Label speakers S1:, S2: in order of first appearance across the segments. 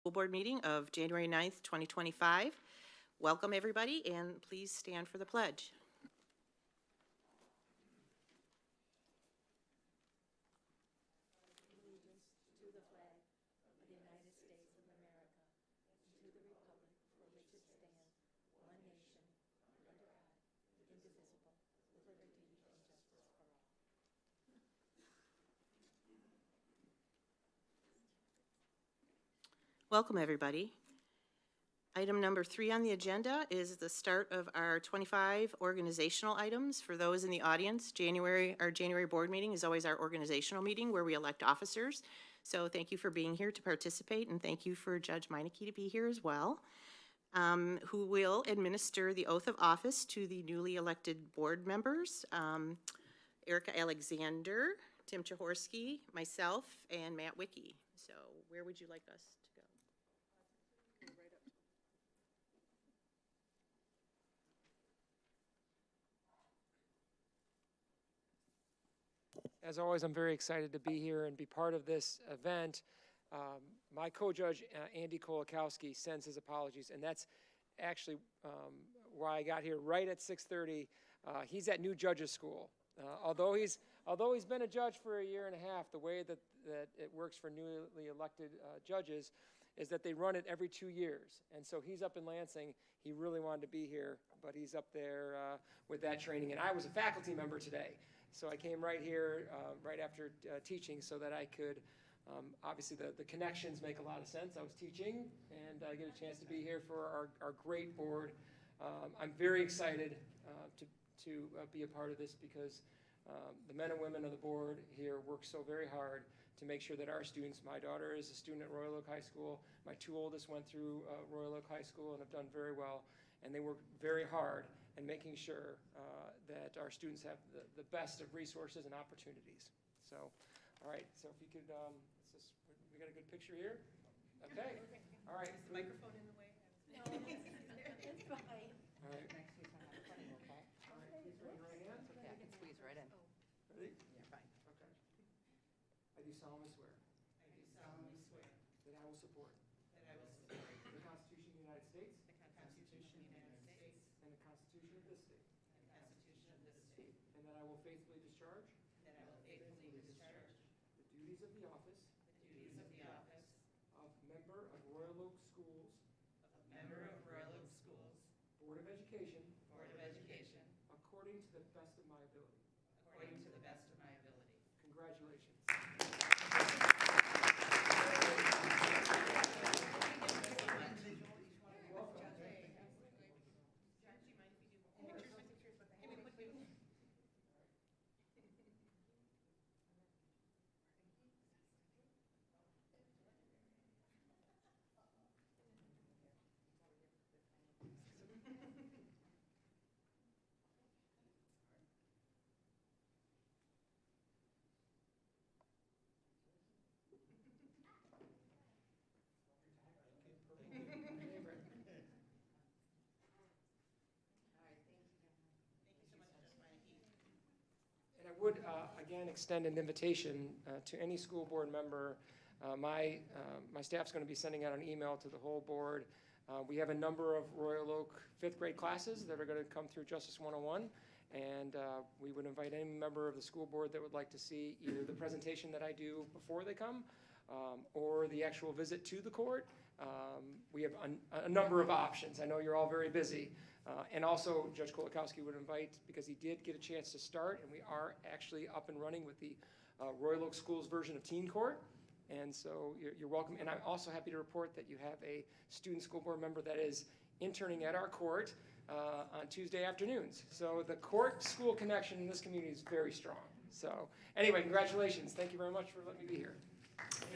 S1: School Board meeting of January 9th, 2025. Welcome, everybody, and please stand for the pledge. Welcome, everybody. Item number 3 on the agenda is the start of our 25 organizational items. For those in the audience, our January board meeting is always our organizational meeting where we elect officers. So thank you for being here to participate, and thank you for Judge Meineke to be here as well, who will administer the oath of office to the newly elected board members, Erica Alexander, Tim Chahorski, myself, and Matt Wicke. So where would you like us to go?
S2: As always, I'm very excited to be here and be part of this event. My co-judge, Andy Kolakowski, sends his apologies, and that's actually why I got here right at 6:30. He's at new judges school. Although he's been a judge for a year and a half, the way that it works for newly elected judges is that they run it every 2 years. And so he's up in Lansing. He really wanted to be here, but he's up there with that training. And I was a faculty member today. So I came right here right after teaching so that I could, obviously the connections make a lot of sense. I was teaching and I get a chance to be here for our great board. I'm very excited to be a part of this because the men and women of the board here work so very hard to make sure that our students, my daughter is a student at Royal Oak High School, my 2 oldest went through Royal Oak High School and have done very well, and they work very hard in making sure that our students have the best of resources and opportunities. So, all right, so if you could, we got a good picture here? Okay, all right.
S1: Is the microphone in the way?
S3: No, it's fine.
S2: All right.
S3: Next week I have plenty, okay?
S2: All right, please raise your right hand.
S3: Yeah, I can squeeze right in.
S2: Ready?
S3: Yeah, fine.
S2: Okay. I do solemnly swear
S4: I do solemnly swear
S2: that I will support
S4: that I will support
S2: the Constitution of the United States
S4: the Constitution of the United States
S2: and the Constitution of this state,
S4: and the Constitution of this state,
S2: and that I will faithfully discharge
S4: and that I will faithfully discharge
S2: the duties of the office
S4: the duties of the office
S2: of member of Royal Oak Schools
S4: of member of Royal Oak Schools
S2: Board of Education
S4: Board of Education
S2: according to the best of my ability.
S4: according to the best of my ability.
S2: Congratulations. And I would, again, extend an invitation to any school board member. My staff's going to be sending out an email to the whole board. We have a number of Royal Oak 5th grade classes that are going to come through Justice 101, and we would invite any member of the school board that would like to see either the presentation that I do before they come or the actual visit to the court. We have a number of options. I know you're all very busy. And also, Judge Kolakowski would invite, because he did get a chance to start, and we are actually up and running with the Royal Oak Schools version of Teen Court. And so you're welcome. And I'm also happy to report that you have a student school board member that is interning at our court on Tuesday afternoons. So the court-school connection in this community is very strong. So anyway, congratulations. Thank you very much for letting me be here.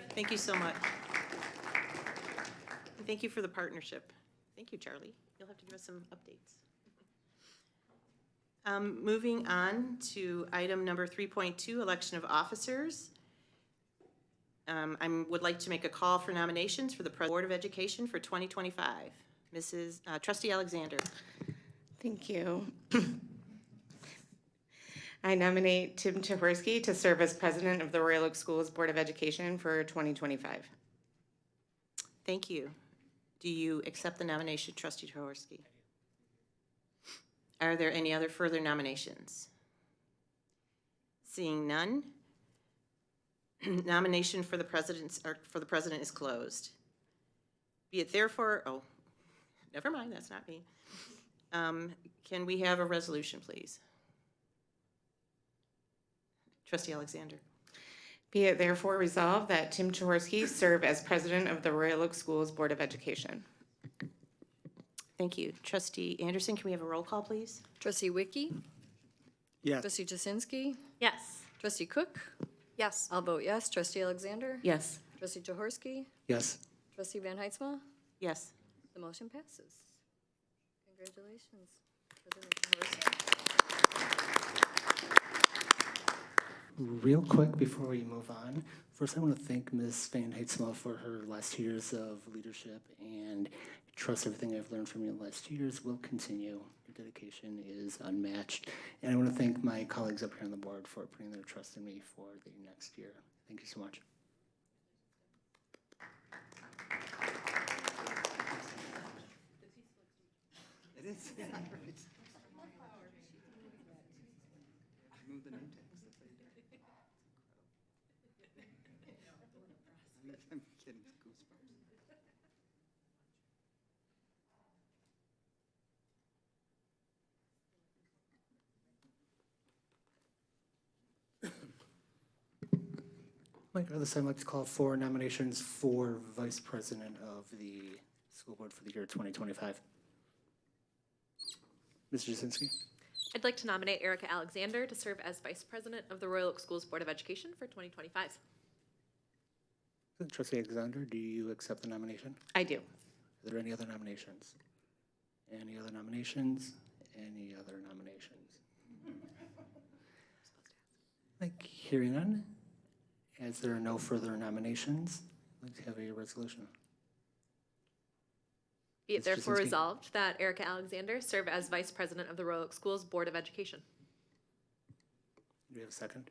S1: Thank you so much. And thank you for the partnership. Thank you, Charlie. You'll have to give us some updates. Moving on to item number 3.2, election of officers. I would like to make a call for nominations for the Board of Education for 2025. Trustee Alexander.
S5: Thank you. I nominate Tim Chahorski to serve as president of the Royal Oak Schools Board of Education for 2025.
S1: Thank you. Do you accept the nomination, trustee Jaworski? Are there any other further nominations? Seeing none, nomination for the president is closed. Be it therefore, oh, never mind, that's not me. Can we have a resolution, please? Trustee Alexander.
S5: Be it therefore resolved that Tim Jaworski serve as president of the Royal Oak Schools Board of Education.
S1: Thank you. Trustee Anderson, can we have a roll call, please?
S3: Trustee Wiki?
S6: Yes.
S3: Trustee Jasinski?
S1: Yes.
S3: Trustee Cook?
S1: Yes.
S3: I'll vote yes. Trustee Alexander?
S5: Yes.
S3: Trustee Jaworski?
S6: Yes.
S3: Trustee Van Heitzma?
S1: Yes.
S3: The motion passes. Congratulations, President Jaworski.
S6: Real quick before we move on, first I want to thank Ms. Van Heitzma for her last 2 years of leadership, and trust everything I've learned from you in the last 2 years will continue. Your dedication is unmatched. And I want to thank my colleagues up here on the board for putting their trust in me for the next year. Thank you so much. It is. Yeah, right. Move the name tags. I'm kidding. Goosebumps. Mike, at this time, I'd like to call for nominations for Vice President of the School Board for the year 2025. Mr. Jasinski?
S7: I'd like to nominate Erica Alexander to serve as Vice President of the Royal Oak Schools Board of Education for 2025.
S6: Trustee Alexander, do you accept the nomination?
S5: I do.
S6: Are there any other nominations? Any other nominations? Any other nominations? Like hearing none, as there are no further nominations, I'd like to have a resolution.
S7: Be it
S6: Ms.
S7: therefore
S6: Jasinski.
S7: resolved that Erica Alexander serve as Vice President of the Royal Oak Schools Board of Education.
S6: Do we have a second?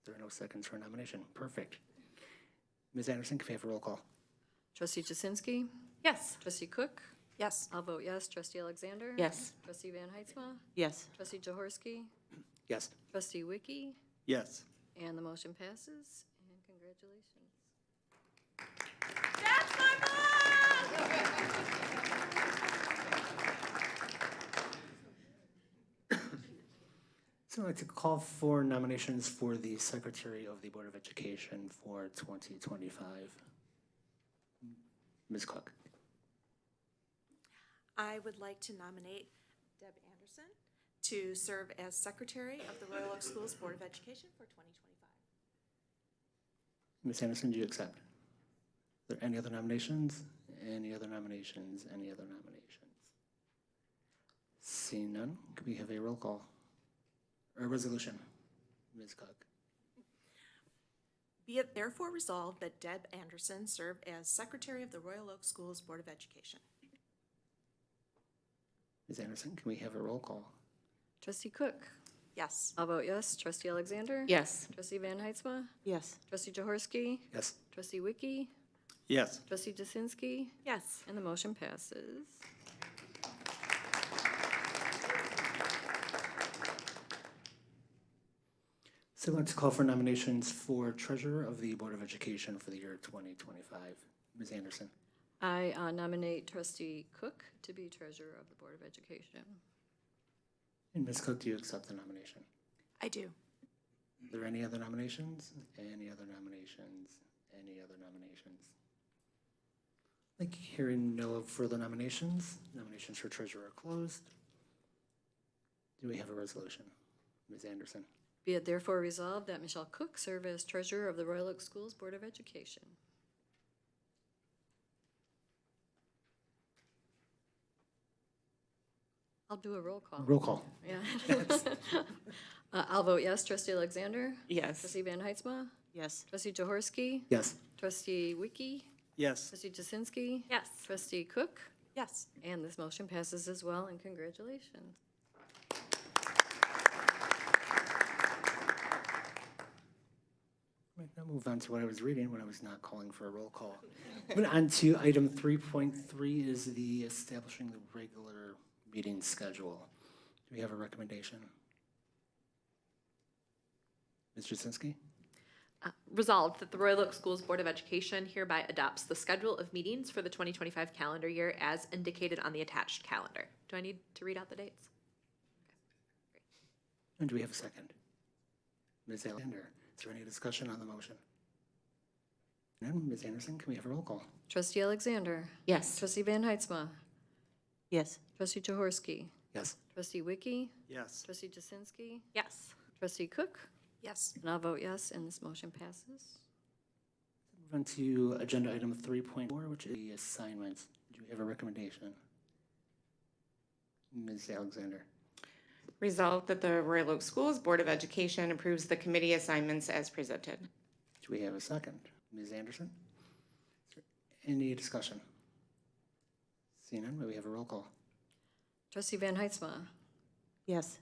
S6: There are no seconds for nomination. Perfect. Ms. Anderson, can we have a roll call?
S3: Trustee Jasinski?
S7: Yes.
S3: Trustee Cook?
S1: Yes.
S3: I'll vote yes. Trustee Alexander?
S5: Yes.
S3: Trustee Van Heitzma?
S1: Yes.
S3: Trustee Jaworski?
S6: Yes.
S3: Trustee Wiki?
S6: Yes.
S3: And the motion passes, and congratulations.
S6: So I'd like to call for nominations for the Secretary of the Board of Education for 2025. Ms. Cook.
S8: I would like to nominate Deb Anderson to serve as Secretary of the Royal Oak Schools Board of Education for 2025.
S6: Ms. Anderson, do you accept? Are there any other nominations? Any other nominations? Any other nominations? Seeing none, can we have a roll call? Or a resolution? Ms. Cook.
S8: Be it therefore resolved that Deb Anderson serve as Secretary of the Royal Oak Schools Board of Education.
S6: Ms. Anderson, can we have a roll call?
S3: Trustee Cook?
S8: Yes.
S3: I'll vote yes. Trustee Alexander?
S5: Yes.
S3: Trustee Van Heitzma?
S1: Yes.
S3: Trustee Jaworski?
S6: Yes.
S3: Trustee Wiki?
S6: Yes.
S3: Trustee Jasinski?
S1: Yes.
S3: And the motion passes.
S6: So let's call for nominations for Treasurer of the Board of Education for the year 2025. Ms. Anderson.
S3: I nominate Trustee Cook to be Treasurer of the Board of Education.
S6: And Ms. Cook, do you accept the nomination?
S8: I do.
S6: Are there any other nominations? Any other nominations? Any other nominations? Like hearing no further nominations, nominations for treasurer are closed. Do we have a resolution? Ms. Anderson.
S3: Be it therefore resolved that Michelle Cook serve as Treasurer of the Royal Oak Schools Board of Education. I'll do a roll call.
S6: Roll call.
S3: Yeah. I'll vote yes. Trustee Alexander?
S5: Yes.
S3: Trustee Van Heitzma?
S1: Yes.
S3: Trustee Jaworski?
S6: Yes.
S3: Trustee Wiki?
S6: Yes.
S3: Trustee Jasinski?
S7: Yes.
S3: Trustee Cook?
S8: Yes.
S3: And this motion passes as well, and congratulations.
S6: Right, now move on to what I was reading when I was not calling for a roll call. Moving on to item 3.3 is the establishing the regular meeting schedule. Do we have a recommendation? Ms. Jasinski?
S7: Resolved that the Royal Oak Schools Board of Education hereby adopts the schedule of meetings for the 2025 calendar year as indicated on the attached calendar. Do I need to read out the dates?
S6: And do we have a second? Ms. Alexander, is there any discussion on the motion? None. Ms. Anderson, can we have a roll call?
S3: Trustee Alexander.
S5: Yes.
S3: Trustee Van Heitzma.
S1: Yes.
S3: Trustee Jaworski.
S6: Yes.
S3: Trustee Wiki.
S9: Yes.
S3: Trustee Jasinski.
S7: Yes.
S3: Trustee Cook.
S8: Yes.
S3: And I'll vote yes, and this motion passes.
S6: Move on to agenda item 3.4, which is the assignments. Do we have a recommendation? Ms. Alexander?
S5: Resolved that the Royal Oak Schools Board of Education approves the committee assignments as presented.
S6: Do we have a second? Ms. Anderson? Is there any discussion? Seeing none, may we have a roll call?
S3: Trustee Van Heitzma.
S1: Yes.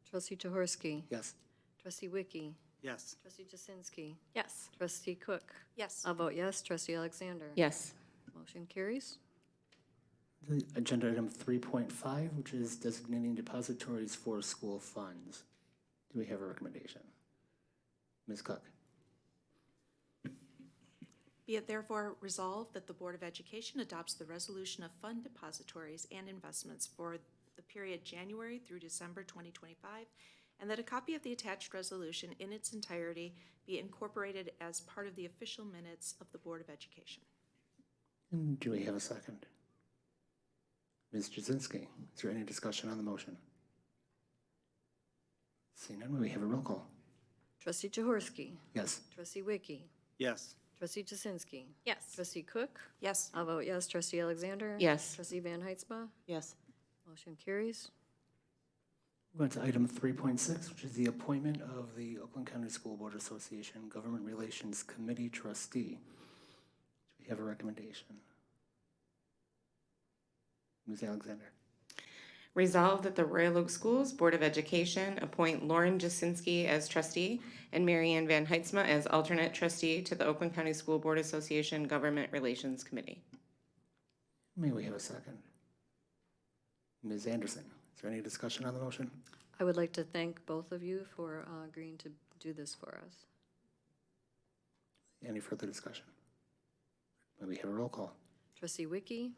S3: Trustee Jaworski.
S6: Yes.
S3: Trustee Wiki.
S9: Yes.
S3: Trustee Jasinski.
S7: Yes.
S3: Trustee Cook.
S8: Yes.
S3: I'll vote yes. Trustee Alexander.
S5: Yes.
S3: Motion carries.
S6: The agenda item 3.5, which is designating depositories for school funds. Do we have a recommendation? Ms. Cook?
S8: Be it therefore resolved that the Board of Education adopts the resolution of fund depositories and investments for the period January through December 2025, and that a copy of the attached resolution in its entirety be incorporated as part of the official minutes of the Board of Education.
S6: And do we have a second? Ms. Jasinski, is there any discussion on the motion? Seeing none, may we have a roll call?
S3: Trustee Jaworski.
S6: Yes.
S3: Trustee Wiki.
S9: Yes.
S3: Trustee Jasinski.
S7: Yes.
S3: Trustee Cook.
S8: Yes.
S3: I'll vote yes. Trustee Alexander.
S5: Yes.
S3: Trustee Van Heitzma.
S1: Yes.
S3: Motion carries.
S6: We're on to item 3.6, which is the appointment of the Oakland County School Board Association Government Relations Committee trustee. Do we have a recommendation? Ms. Alexander?
S5: Resolved that the Royal Oak Schools Board of Education appoint Lauren Jasinski as trustee and Marianne Van Heitzma as alternate trustee to the Oakland County School Board Association Government Relations Committee.
S6: May we have a second? Ms. Anderson, is there any discussion on the motion?
S3: I would like to thank both of you for agreeing to do this for us.
S6: Any further discussion? May we have a roll call?
S3: Trustee Wiki.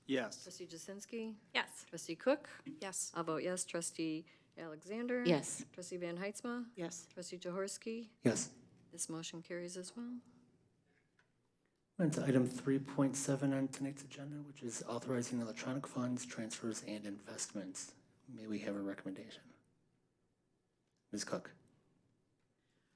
S9: Yes.
S3: Trustee Jasinski.
S7: Yes.
S3: Trustee Cook.
S8: Yes.
S3: I'll vote yes. Trustee Alexander.
S5: Yes.
S3: Trustee Van Heitzma.
S1: Yes.
S3: Trustee Jaworski.
S6: Yes.
S3: This motion carries as well.
S6: On to item 3.7 on tonight's agenda, which is authorizing electronic funds, transfers, and investments. May we have a recommendation? Ms. Cook?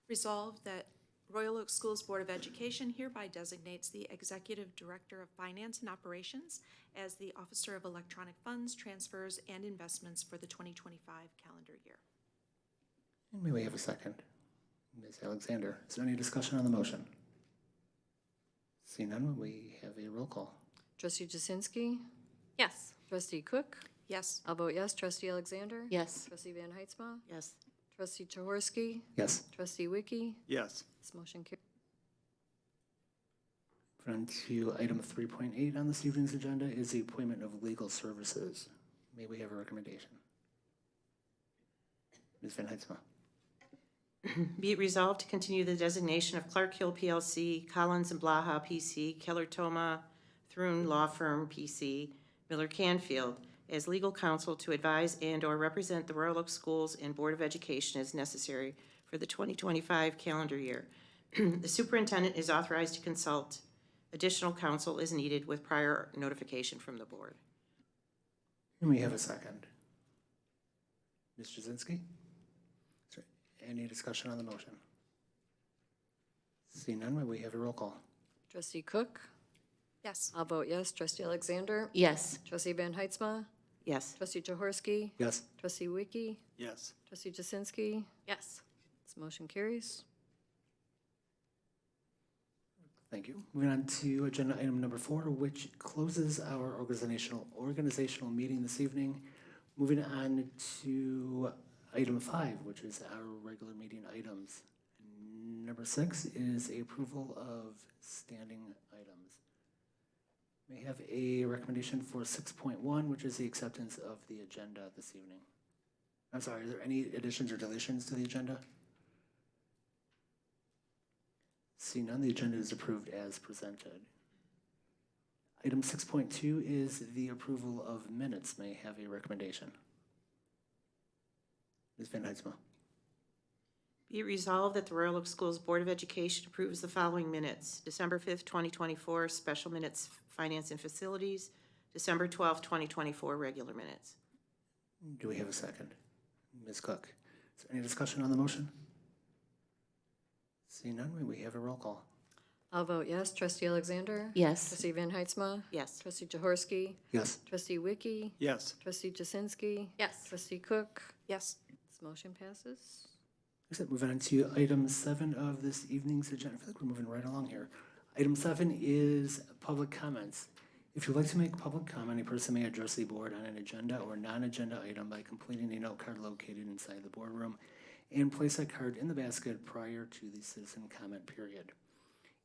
S8: Resolved that Royal Oak Schools Board of Education hereby designates the Executive Director of Finance and Operations as the Officer of Electronic Funds, Transfers, and Investments for the 2025 calendar year.
S6: And may we have a second? Ms. Alexander, is there any discussion on the motion? Seeing none, we have a roll call.
S3: Trustee Jasinski.
S7: Yes.
S3: Trustee Cook.
S8: Yes.
S3: I'll vote yes. Trustee Alexander.
S5: Yes.
S3: Trustee Van Heitzma.
S1: Yes.
S3: Trustee Jaworski.
S6: Yes.
S3: Trustee Wiki.
S9: Yes.
S3: This motion carries.
S6: On to item 3.8 on this evening's agenda is the appointment of legal services. May we have a recommendation? Ms. Van Heitzma?
S1: Be it resolved to continue the designation of Clark Hill PLC, Collins and Blaha PC, Keller Toma, Thrun Law Firm PC, Miller Canfield, as legal counsel to advise and/or represent the Royal Oak Schools and Board of Education as necessary for the 2025 calendar year. The superintendent is authorized to consult. Additional counsel is needed with prior notification from the board.
S6: And we have a second. Ms. Jasinski? Is there any discussion on the motion? Seeing none, may we have a roll call?
S3: Trustee Cook.
S8: Yes.
S3: I'll vote yes. Trustee Alexander.
S5: Yes.
S3: Trustee Van Heitzma.
S1: Yes.
S3: Trustee Jaworski.
S6: Yes.
S3: Trustee Wiki.
S9: Yes.
S3: Trustee Jasinski.
S7: Yes.
S3: This motion carries.
S6: Thank you. Moving on to agenda item number 4, which closes our organizational meeting this evening. Moving on to item 5, which is our regular meeting items. Number 6 is approval of standing items. May I have a recommendation for 6.1, which is the acceptance of the agenda this evening. I'm sorry, are there any additions or deletions to the agenda? See none, the agenda is approved as presented. Item 6.2 is the approval of minutes. May I have a recommendation? Ms. Van Heidsma.
S1: Be it resolved that the Royal Oak Schools Board of Education approves the following minutes. December 5th, 2024, special minutes, finance and facilities. December 12th, 2024, regular minutes.
S6: Do we have a second? Ms. Cook. Is there any discussion on the motion? Seeing none, may we have a roll call?
S3: I'll vote yes. Trustee Alexander?
S5: Yes.
S3: Trustee Van Heitzma?
S1: Yes.
S3: Trustee Jaworski?
S6: Yes.
S3: Trustee Wiki?
S9: Yes.
S3: Trustee Jasinski?
S7: Yes.
S3: Trustee Cook?
S8: Yes.
S3: This motion passes.
S6: Excellent. Moving on to item 7 of this evening's agenda. I feel like we're moving right along here. Item 7 is public comments. If you'd like to make public comment, a person may address the board on an agenda or non-agenda item by completing a note card located inside the boardroom and place that card in the basket prior to the citizen comment period.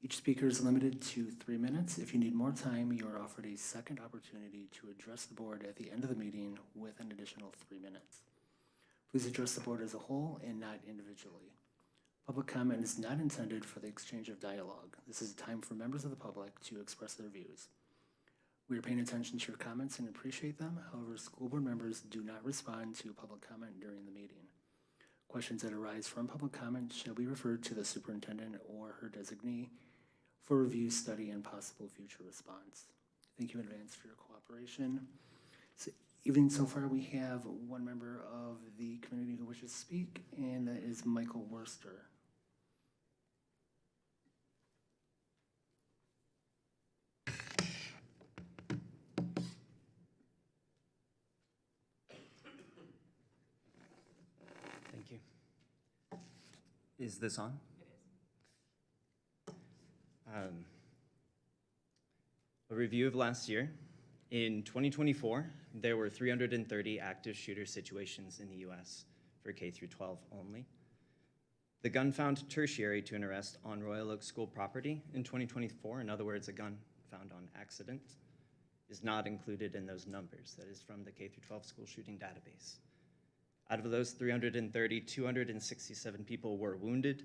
S6: Each speaker is limited to 3 minutes. If you need more time, you are offered a second opportunity to address the board at the end of the meeting with an additional 3 minutes. Please address the board as a whole and not individually. Public comment is not intended for the exchange of dialogue. This is a time for members of the public to express their views. We are paying attention to your comments and appreciate them. However, school board members do not respond to public comment during the meeting. Questions that arise from public comment shall be referred to the superintendent or her designee for review, study, and possible future response. Thank you in advance for your cooperation. So, evening so far, we have one member of the community who wishes to speak, and that is Michael Worster.
S9: Thank you. Is this on? It is. A review of last year. In 2024, there were 330 active shooter situations in the U.S. for K through 12 only. The gun found tertiary to an arrest on Royal Oak School property in 2024, in other words, a gun found on accident, is not included in those numbers. That is from the K through 12 school shooting database. Out of those 330, 267 people were wounded,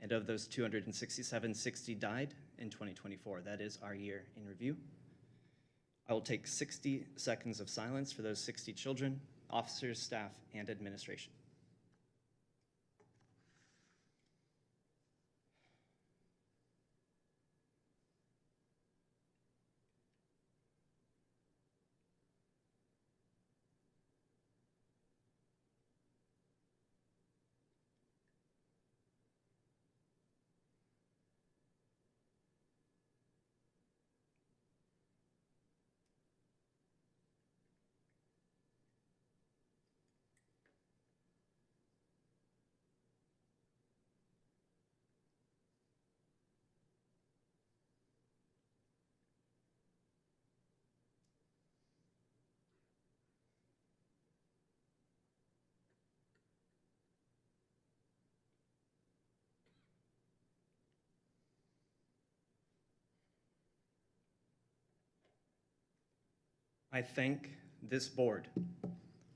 S9: and of those 267, 60 died in 2024. That is our year in review. I will take 60 seconds of silence for those 60 children, officers, staff, and administration. I thank this board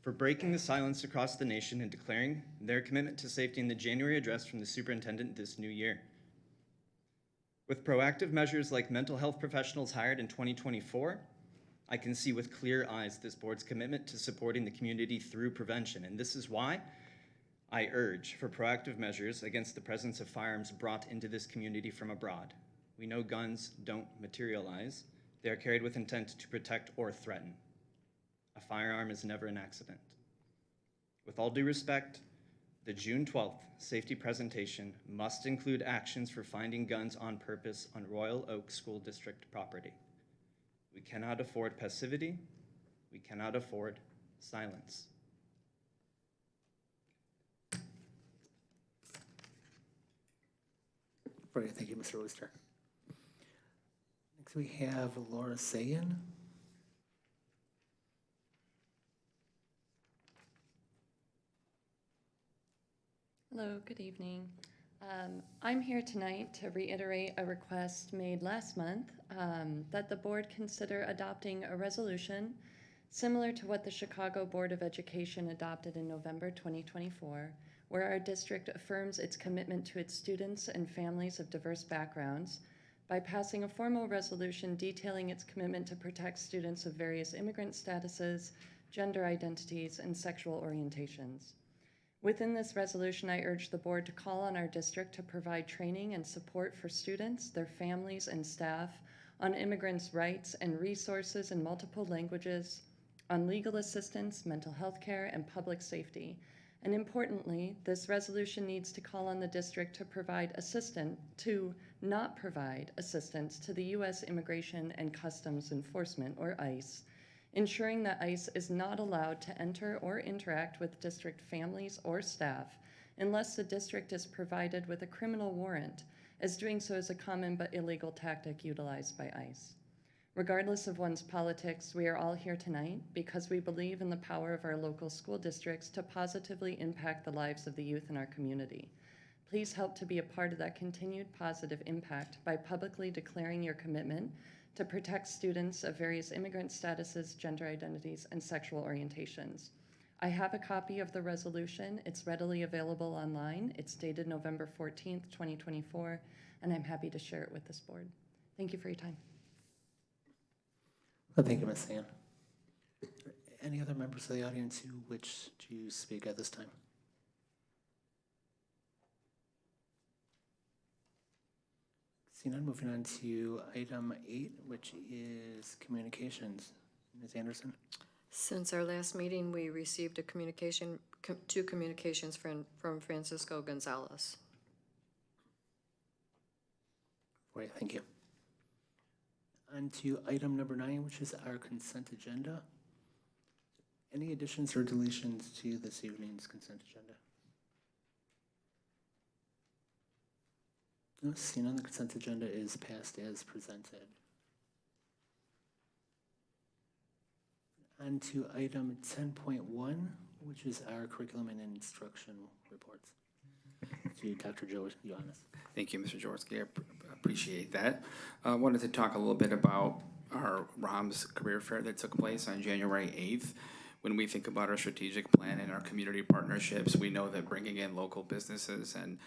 S9: for breaking the silence across the nation and declaring their commitment to safety in the January address from the superintendent this new year. With proactive measures like mental health professionals hired in 2024, I can see with clear eyes this board's commitment to supporting the community through prevention, and this is why I urge for proactive measures against the presence of firearms brought into this community from abroad. We know guns don't materialize. They are carried with intent to protect or threaten. A firearm is never an accident. With all due respect, the June 12th safety presentation must include actions for finding guns on purpose on Royal Oak School District property. We cannot afford passivity. We cannot afford silence.
S6: Right, thank you, Mr. Worster. Next we have Laura Sagan.
S10: Hello, good evening. I'm here tonight to reiterate a request made last month that the board consider adopting a resolution similar to what the Chicago Board of Education adopted in November 2024, where our district affirms its commitment to its students and families of diverse backgrounds by passing a formal resolution detailing its commitment to protect students of various immigrant statuses, gender identities, and sexual orientations. Within this resolution, I urge the board to call on our district to provide training and support for students, their families, and staff on immigrants' rights and resources in multiple languages, on legal assistance, mental health care, and public safety. And importantly, this resolution needs to call on the district to not provide assistance to the U.S. Immigration and Customs Enforcement, or ICE, ensuring that ICE is not allowed to enter or interact with district families or staff unless the district is provided with a criminal warrant, as doing so is a common but illegal tactic utilized by ICE. Regardless of one's politics, we are all here tonight because we believe in the power of our local school districts to positively impact the lives of the youth in our community. Please help to be a part of that continued positive impact by publicly declaring your commitment to protect students of various immigrant statuses, gender identities, and sexual orientations. I have a copy of the resolution. It's readily available online. It's dated November 14th, 2024, and I'm happy to share it with this board. Thank you for your time.
S6: Well, thank you, Ms. Ann. Any other members of the audience who wish to speak at this time? Seeing none, moving on to item 8, which is communications. Ms. Anderson?
S3: Since our last meeting, we received a two communications from Francisco Gonzalez.
S6: Great, thank you. On to item number 9, which is our consent agenda. Any additions or deletions to this evening's consent agenda? No, seeing none, the consent agenda is passed as presented. On to item 10.1, which is our curriculum and instruction reports. To Dr. Joe Yohannes.
S11: Thank you, Mr. Jaworski. I appreciate that. I wanted to talk a little bit about our ROMS career fair that took place on January 8th. When we think about our strategic plan and our community partnerships, we know that bringing in local businesses and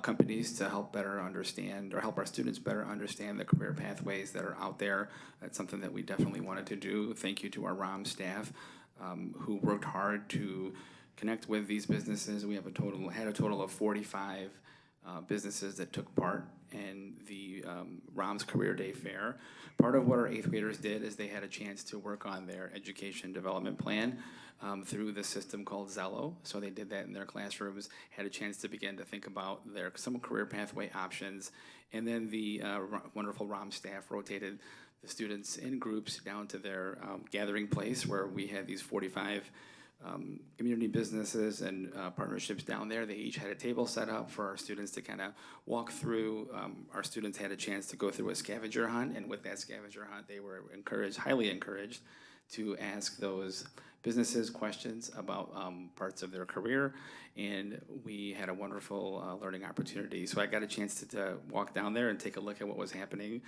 S11: companies to help better understand or help our students better understand the career pathways that are out there, that's something that we definitely wanted to do. Thank you to our ROMS staff who worked hard to connect with these businesses. We had a total of 45 businesses that took part in the ROMS Career Day Fair. Part of what our 8th graders did is they had a chance to work on their education development plan through the system called Zello. So they did that in their classrooms, had a chance to begin to think about some career pathway options. And then the wonderful ROMS staff rotated the students in groups down to their gathering place where we had these 45 community businesses and partnerships down there. They each had a table set up for our students to kind of walk through. Our students had a chance to go through a scavenger hunt, and with that scavenger hunt, they were highly encouraged to ask those businesses questions about parts of their career, and we had a wonderful learning opportunity. So I got a chance to walk down there and take a look at what was happening.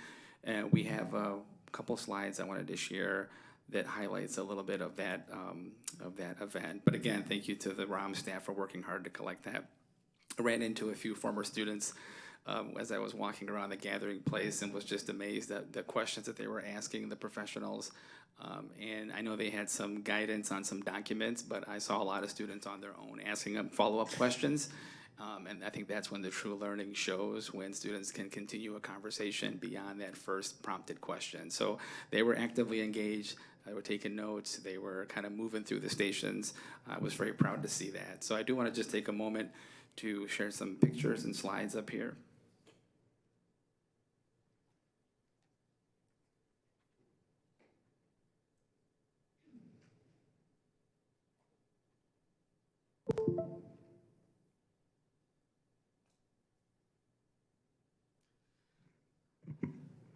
S11: And we have a couple slides I wanted to share that highlights a little bit of that event. But again, thank you to the ROM staff for working hard to collect that. I ran into a few former students as I was walking around the gathering place and was just amazed at the questions that they were asking the professionals. And I know they had some guidance on some documents, but I saw a lot of students on their own asking them follow-up questions. And I think that's when the true learning shows, when students can continue a conversation beyond that first prompted question. So they were actively engaged. They were taking notes. They were kind of moving through the stations. I was very proud to see that. So I do want to just take a moment to share some pictures and slides up here.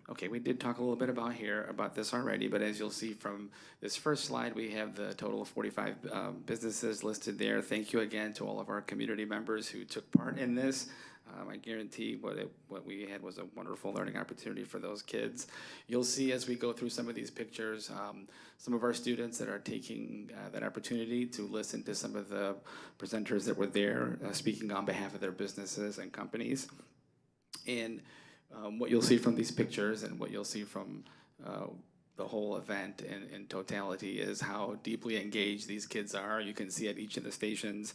S11: Okay, we did talk a little bit about this already, but as you'll see from this first slide, we have the total of 45 businesses listed there. Thank you again to all of our community members who took part in this. I guarantee what we had was a wonderful learning opportunity for those kids. You'll see as we go through some of these pictures, some of our students that are taking that opportunity to listen to some of the presenters that were there speaking on behalf of their businesses and companies. And what you'll see from these pictures and what you'll see from the whole event in totality is how deeply engaged these kids are. You can see at each of the stations,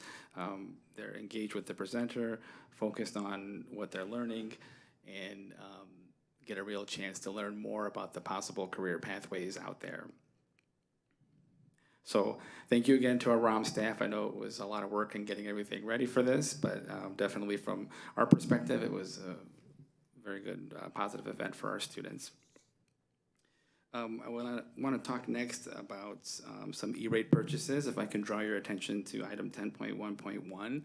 S11: they're engaged with the presenter, focused on what they're learning, and get a real chance to learn more about the possible career pathways out there. So thank you again to our ROM staff. I know it was a lot of work in getting everything ready for this, but definitely from our perspective, it was a very good positive event for our students. I want to talk next about some E-rate purchases. If I can draw your attention to item 10.1.1,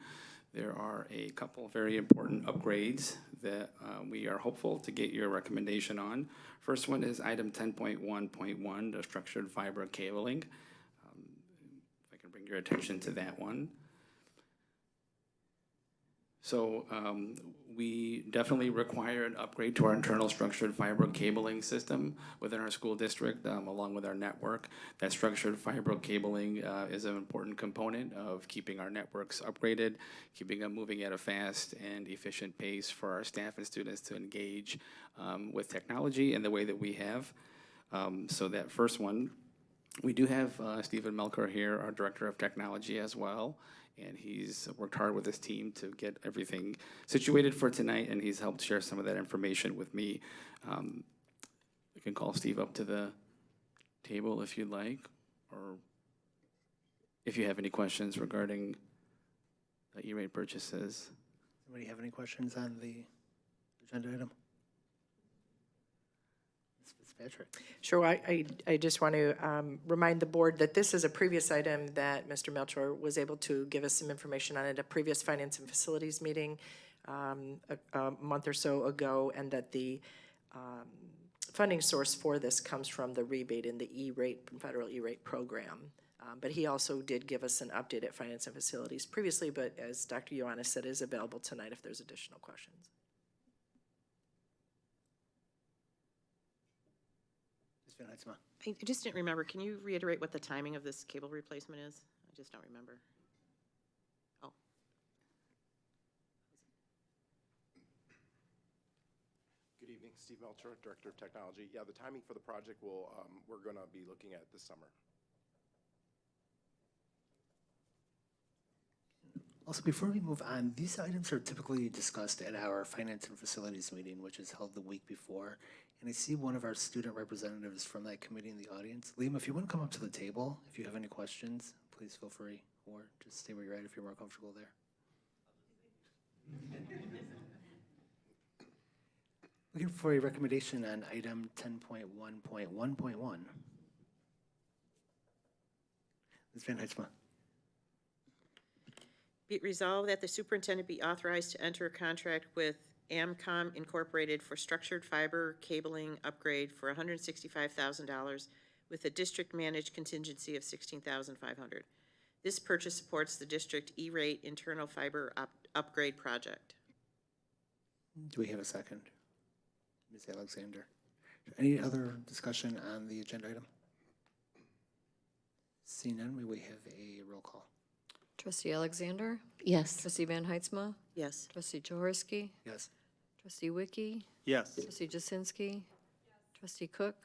S11: there are a couple very important upgrades that we are hopeful to get your recommendation on. First one is item 10.1.1, the structured fiber cabling. If I can bring your attention to that one. So we definitely require an upgrade to our internal structured fiber cabling system within our school district, along with our network. That structured fiber cabling is an important component of keeping our networks upgraded, keeping them moving at a fast and efficient pace for our staff and students to engage with technology in the way that we have. So that first one, we do have Stephen Melker here, our Director of Technology as well. And he's worked hard with his team to get everything situated for tonight, and he's helped share some of that information with me. You can call Steve up to the table if you'd like, or if you have any questions regarding the E-rate purchases.
S6: Anybody have any questions on the agenda item? Ms. Patrick?
S12: Sure. I just want to remind the board that this is a previous item that Mr. Melchor was able to give us some information on at a previous Finance and Facilities meeting a month or so ago, and that the funding source for this comes from the rebate in the E-rate, federal E-rate program. But he also did give us an update at Finance and Facilities previously, but as Dr. Ioannis said, is available tonight if there's additional questions.
S6: Ms. Van Heitzma?
S1: I just didn't remember. Can you reiterate what the timing of this cable replacement is? I just don't remember. Oh.
S13: Good evening, Steve Melcher, Director of Technology. Yeah, the timing for the project will, we're going to be looking at this summer.
S6: Also, before we move on, these items are typically discussed at our Finance and Facilities meeting, which is held the week before. And I see one of our student representatives from that committee in the audience. Liam, if you want to come up to the table, if you have any questions, please feel free, or just stay where you're at if you're more comfortable there. Looking for a recommendation on item 10.1.1.1. Ms. Van Heitzma?
S1: Be it resolved that the superintendent be authorized to enter a contract with AMCOM Incorporated for structured fiber cabling upgrade for $165,000 with a district-managed contingency of $16,500. This purchase supports the district E-rate internal fiber upgrade project.
S6: Do we have a second? Ms. Alexander. Any other discussion on the agenda item? Seeing none, may we have a roll call?
S3: Trustee Alexander?
S5: Yes.
S3: Trustee Van Heitzma?
S1: Yes.
S3: Trustee Jaworski?
S6: Yes.
S3: Trustee Wiki?
S13: Yes.
S3: Trustee Jasinski? Trustee Cook?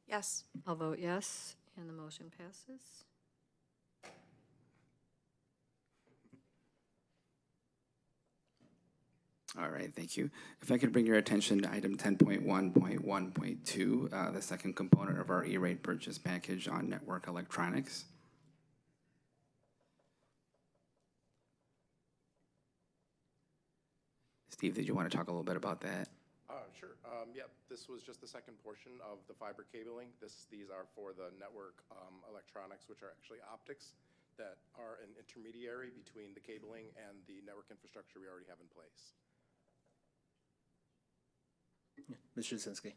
S8: Yes.
S3: I'll vote yes, and the motion passes.
S11: All right, thank you. If I could bring your attention to item 10.1.1.2, the second component of our E-rate purchase package on network electronics. Steve, did you want to talk a little bit about that?
S13: Sure. Yep, this was just the second portion of the fiber cabling. These are for the network electronics, which are actually optics that are an intermediary between the cabling and the network infrastructure we already have in place.
S6: Ms. Jasinski?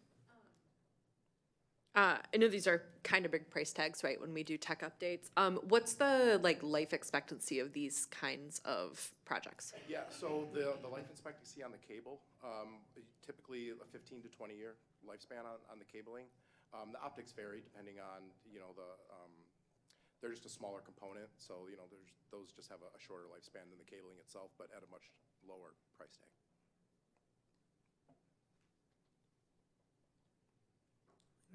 S7: I know these are kind of big price tags, right, when we do tech updates. What's the like life expectancy of these kinds of projects?
S13: Yeah, so the life expectancy on the cable, typically a 15 to 20 year lifespan on the cabling. The optics vary depending on, they're just a smaller component, so, those just have a shorter lifespan than the cabling itself, but at a much lower price tag.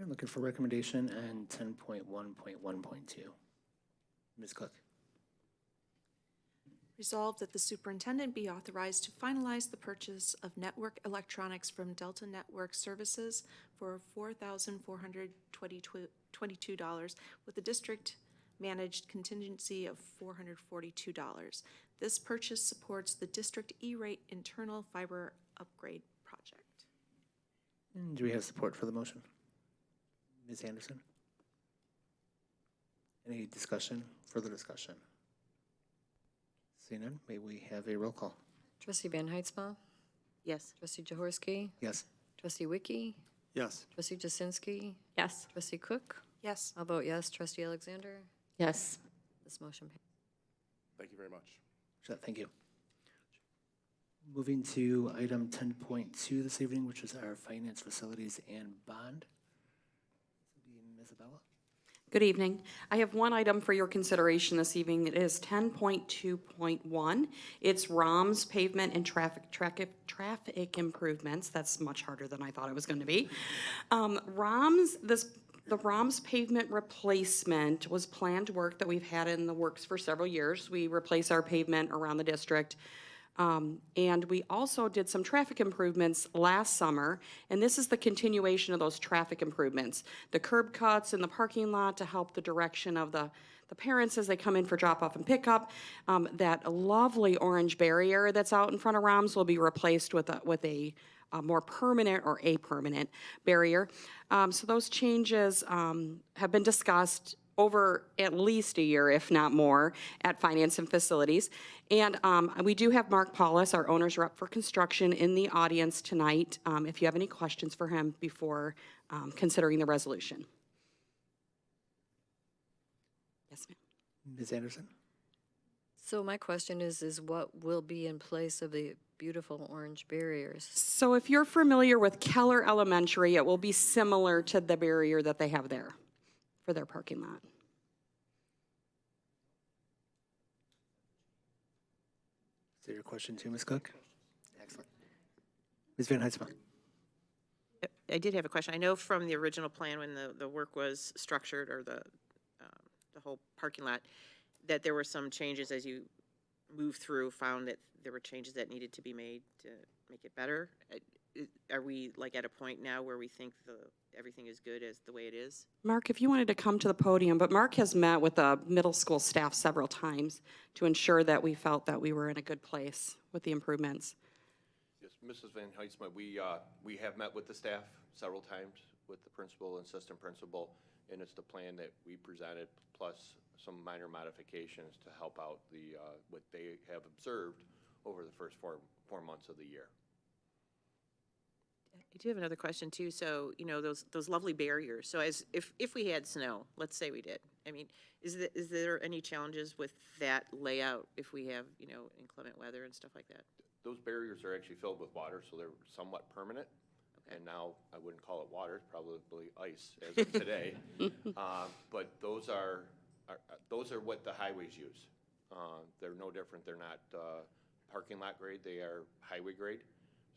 S6: I'm looking for recommendation on 10.1.1.2. Ms. Cook.
S8: Resolved that the superintendent be authorized to finalize the purchase of network electronics from Delta Network Services for $4,422 with a district-managed contingency of $442. This purchase supports the district E-rate internal fiber upgrade project.
S6: And do we have support for the motion? Ms. Anderson? Any discussion, further discussion? Seeing none, may we have a roll call?
S3: Trustee Van Heitzma?
S1: Yes.
S3: Trustee Jaworski?
S6: Yes.
S3: Trustee Wiki?
S6: Yes.
S3: Trustee Jasinski?
S7: Yes.
S3: Trustee Cook?
S8: Yes.
S3: I'll vote yes. Trustee Alexander?
S5: Yes.
S3: This motion passes.
S13: Thank you very much.
S6: Sure, thank you. Moving to item 10.2 this evening, which is our finance, facilities, and bond. Ms. Isabella?
S14: Good evening. I have one item for your consideration this evening. It is 10.2.1. It's ROMS pavement and traffic improvements. That's much harder than I thought it was going to be. The ROMS pavement replacement was planned work that we've had in the works for several years. We replace our pavement around the district. And we also did some traffic improvements last summer, and this is the continuation of those traffic improvements. The curb cuts in the parking lot to help the direction of the parents as they come in for drop-off and pickup. That lovely orange barrier that's out in front of ROMS will be replaced with a more permanent or a permanent barrier. So those changes have been discussed over at least a year, if not more, at Finance and Facilities. And we do have Mark Paulus, our owner's rep for construction, in the audience tonight, if you have any questions for him before considering the resolution. Yes, ma'am.
S6: Ms. Anderson?
S3: So my question is what will be in place of the beautiful orange barriers?
S14: So if you're familiar with Keller Elementary, it will be similar to the barrier that they have there for their parking lot.
S6: Is that your question too, Ms. Cook? Excellent. Ms. Van Heitzma?
S1: I did have a question. I know from the original plan when the work was structured, or the whole parking lot, that there were some changes as you moved through, found that there were changes that needed to be made to make it better. Are we like at a point now where we think everything is good as the way it is?
S14: Mark, if you wanted to come to the podium, but Mark has met with the middle school staff several times to ensure that we felt that we were in a good place with the improvements.
S15: Yes, Mrs. Van Heitzma, we have met with the staff several times, with the principal and assistant principal, and it's the plan that we presented, plus some minor modifications to help out what they have observed over the first four months of the year.
S1: I do have another question too. So, those lovely barriers. So if we had snow, let's say we did, I mean, is there any challenges with that layout if we have, inclement weather and stuff like that?
S15: Those barriers are actually filled with water, so they're somewhat permanent. Okay. And now I wouldn't call it water, it's probably ice as of today. But those are what the highways use. They're no different. They're not parking lot grade, they are highway grade.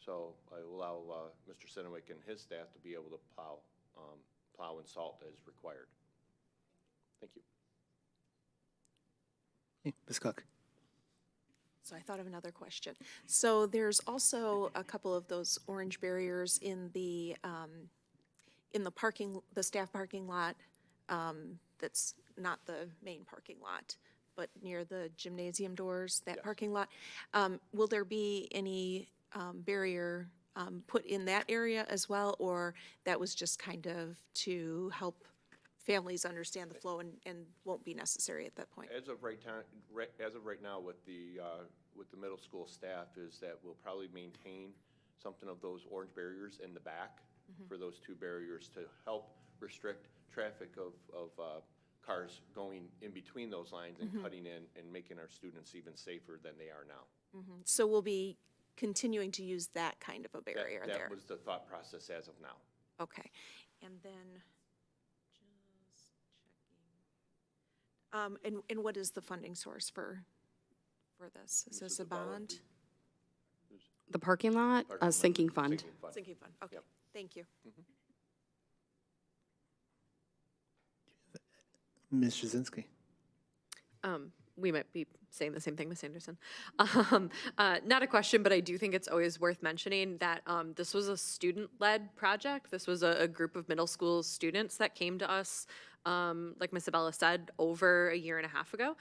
S15: So I will allow Mr. Sinowick and his staff to be able to plow and salt as required. Thank you.
S6: Hey, Ms. Cook.
S8: So I thought of another question. So there's also a couple of those orange barriers in the staff parking lot, that's not the main parking lot, but near the gymnasium doors, that
S15: Yes.
S8: parking lot. Will there be any barrier put in that area as well, or that was just kind of to help families understand the flow and won't be necessary at that point?
S15: As of right now, with the middle school staff, is that we'll probably maintain something of those orange barriers in the back for those two barriers to help restrict traffic of cars going in between those lines and cutting in and making our students even safer than they are now.
S8: So we'll be continuing to use that kind of a barrier there?
S15: That was the thought process as of now.
S8: Okay. And then, just checking. And what is the funding source for this? Is this a bond?
S14: The parking lot, a sinking fund.
S8: Sinking fund, okay.
S15: Yep.
S8: Thank you.
S6: Ms. Jasinski.
S7: We might be saying the same thing, Ms. Anderson. Not a question, but I do think it's always worth mentioning that this was a student-led project. This was a group of middle school students that came to us, like Ms. Abella said, over a year and a half ago,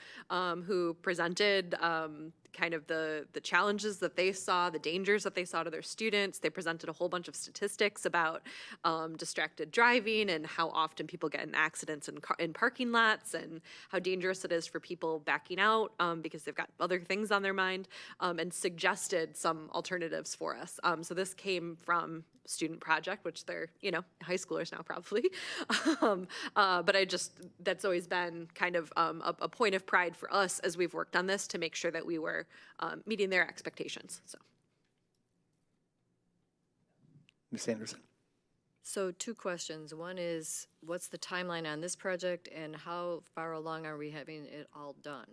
S7: who presented kind of the challenges that they saw, the dangers that they saw to their students. They presented a whole bunch of statistics about distracted driving and how often people get in accidents in parking lots and how dangerous it is for people backing out because they've got other things on their mind, and suggested some alternatives for us. So this came from student project, which they're, high schoolers now probably. But that's always been kind of a point of pride for us as we've worked on this to make sure that we were meeting their expectations, so.
S6: Ms. Anderson.
S3: So 2 questions. One is, what's the timeline on this project and how far along are we having it all done?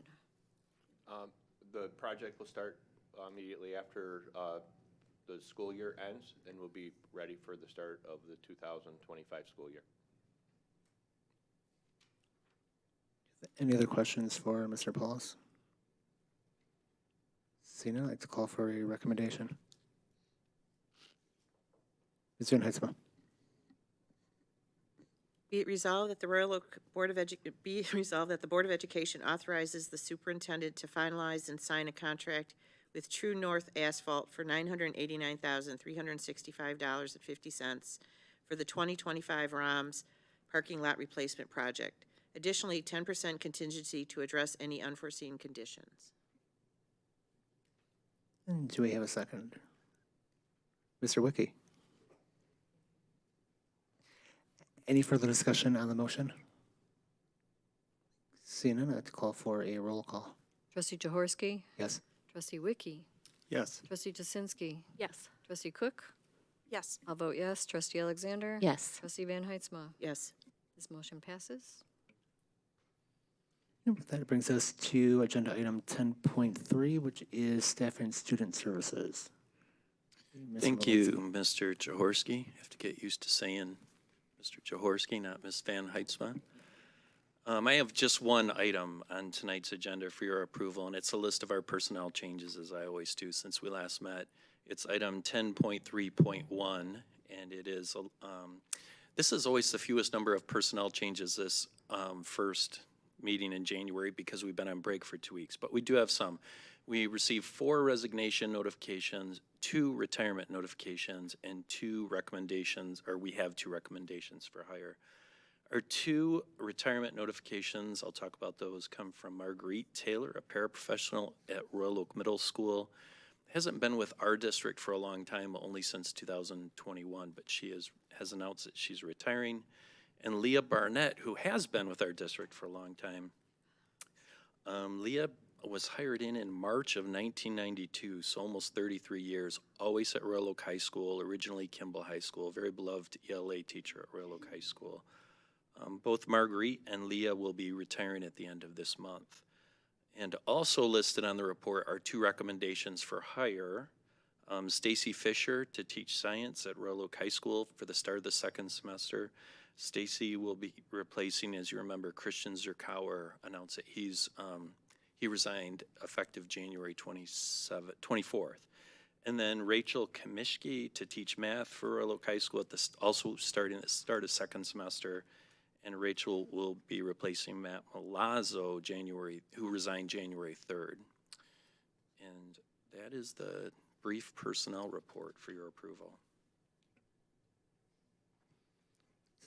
S15: The project will start immediately after the school year ends, and we'll be ready for the start of the 2025 school year.
S6: Any other questions for Mr. Paulus? Seeing none, I'd like to call for a recommendation. Ms. Van Heitzma.
S1: Be it resolved that the Royal Oak Board of the Board of Education authorizes the superintendent to finalize and sign a contract with True North Asphalt for $989,365.50 for the 2025 ROMS parking lot replacement project. Additionally, 10% contingency to address any unforeseen conditions.
S6: And do we have a second? Mr. Wiki. Any further discussion on the motion? Seeing none, I'd like to call for a roll call.
S3: Trustee Jaworski?
S6: Yes.
S3: Trustee Wiki?
S6: Yes.
S3: Trustee Jasinski?
S7: Yes.
S3: Trustee Cook?
S8: Yes.
S3: I'll vote yes. Trustee Alexander?
S14: Yes.
S3: Trustee Van Heitzma?
S1: Yes.
S3: This motion passes.
S6: And that brings us to agenda item 10.3, which is staff and student services. Ms.
S16: Thank
S6: Malinsky.
S16: you, Mr. Jaworski. I have to get used to saying Mr. Jaworski, not Ms. Van Heitzma. I have just one item on tonight's agenda for your approval, and it's a list of our personnel changes, as I always do since we last met. It's item 10.3.1, and it is, this is always the fewest number of personnel changes this first meeting in January because we've been on break for 2 weeks, but we do have some. We received 4 resignation notifications, 2 retirement notifications, and 2 recommendations, or we have 2 recommendations for hire. Our 2 retirement notifications, I'll talk about those, come from Marguerite Taylor, a paraprofessional at Royal Oak Middle School. Hasn't been with our district for a long time, only since 2021, but she has announced that she's retiring. And Leah Barnett, who has been with our district for a long time. Leah was hired in March of 1992, so almost 33 years, always at Royal Oak High School, originally Kimball High School, very beloved ELA teacher at Royal Oak High School. Both Marguerite and Leah will be retiring at the end of this month. And also listed on the report are 2 recommendations for hire. Stacy Fisher to teach science at Royal Oak High School for the start of the 2nd semester. Stacy will be replacing, as you remember, Christian Zerkauer announced that he resigned effective January 24th. And then Rachel Kamishki to teach math for Royal Oak High School also starting at the start of 2nd semester. And Rachel will be replacing Matt Malazzo, who resigned January 3rd. And that is the brief personnel report for your approval.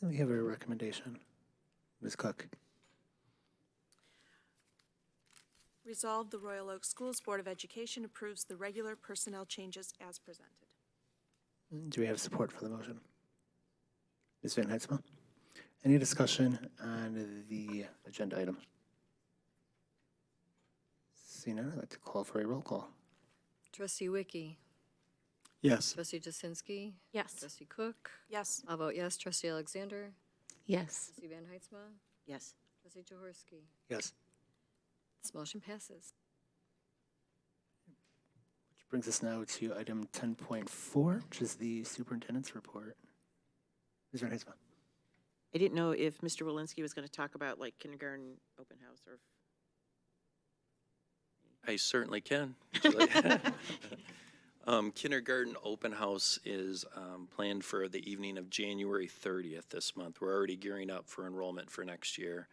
S6: So we have a recommendation. Ms. Cook.
S8: Resolved, the Royal Oak Schools Board of Education approves the regular personnel changes as presented.
S6: Do we have support for the motion? Ms. Van Heitzma? Any discussion on the agenda item? Seeing none, I'd like to call for a roll call.
S3: Trustee Wiki,
S6: Yes.
S3: trustee Jasinski,
S7: Yes.
S3: trustee Cook.
S8: Yes.
S3: I'll vote yes. Trustee Alexander,
S10: Yes.
S3: trustee Van Heitzma,
S1: Yes.
S3: trustee Jaworski.
S6: Yes.
S3: This motion passes.
S6: Which brings us now to item 10.4, which is the superintendent's report. Ms. Van Heitzma?
S1: I didn't know if Mr. Walensky was going to talk about like kindergarten open house or.
S16: I certainly can. Kindergarten open house is planned for the evening of January 30th this month. We're already gearing up for enrollment for next year.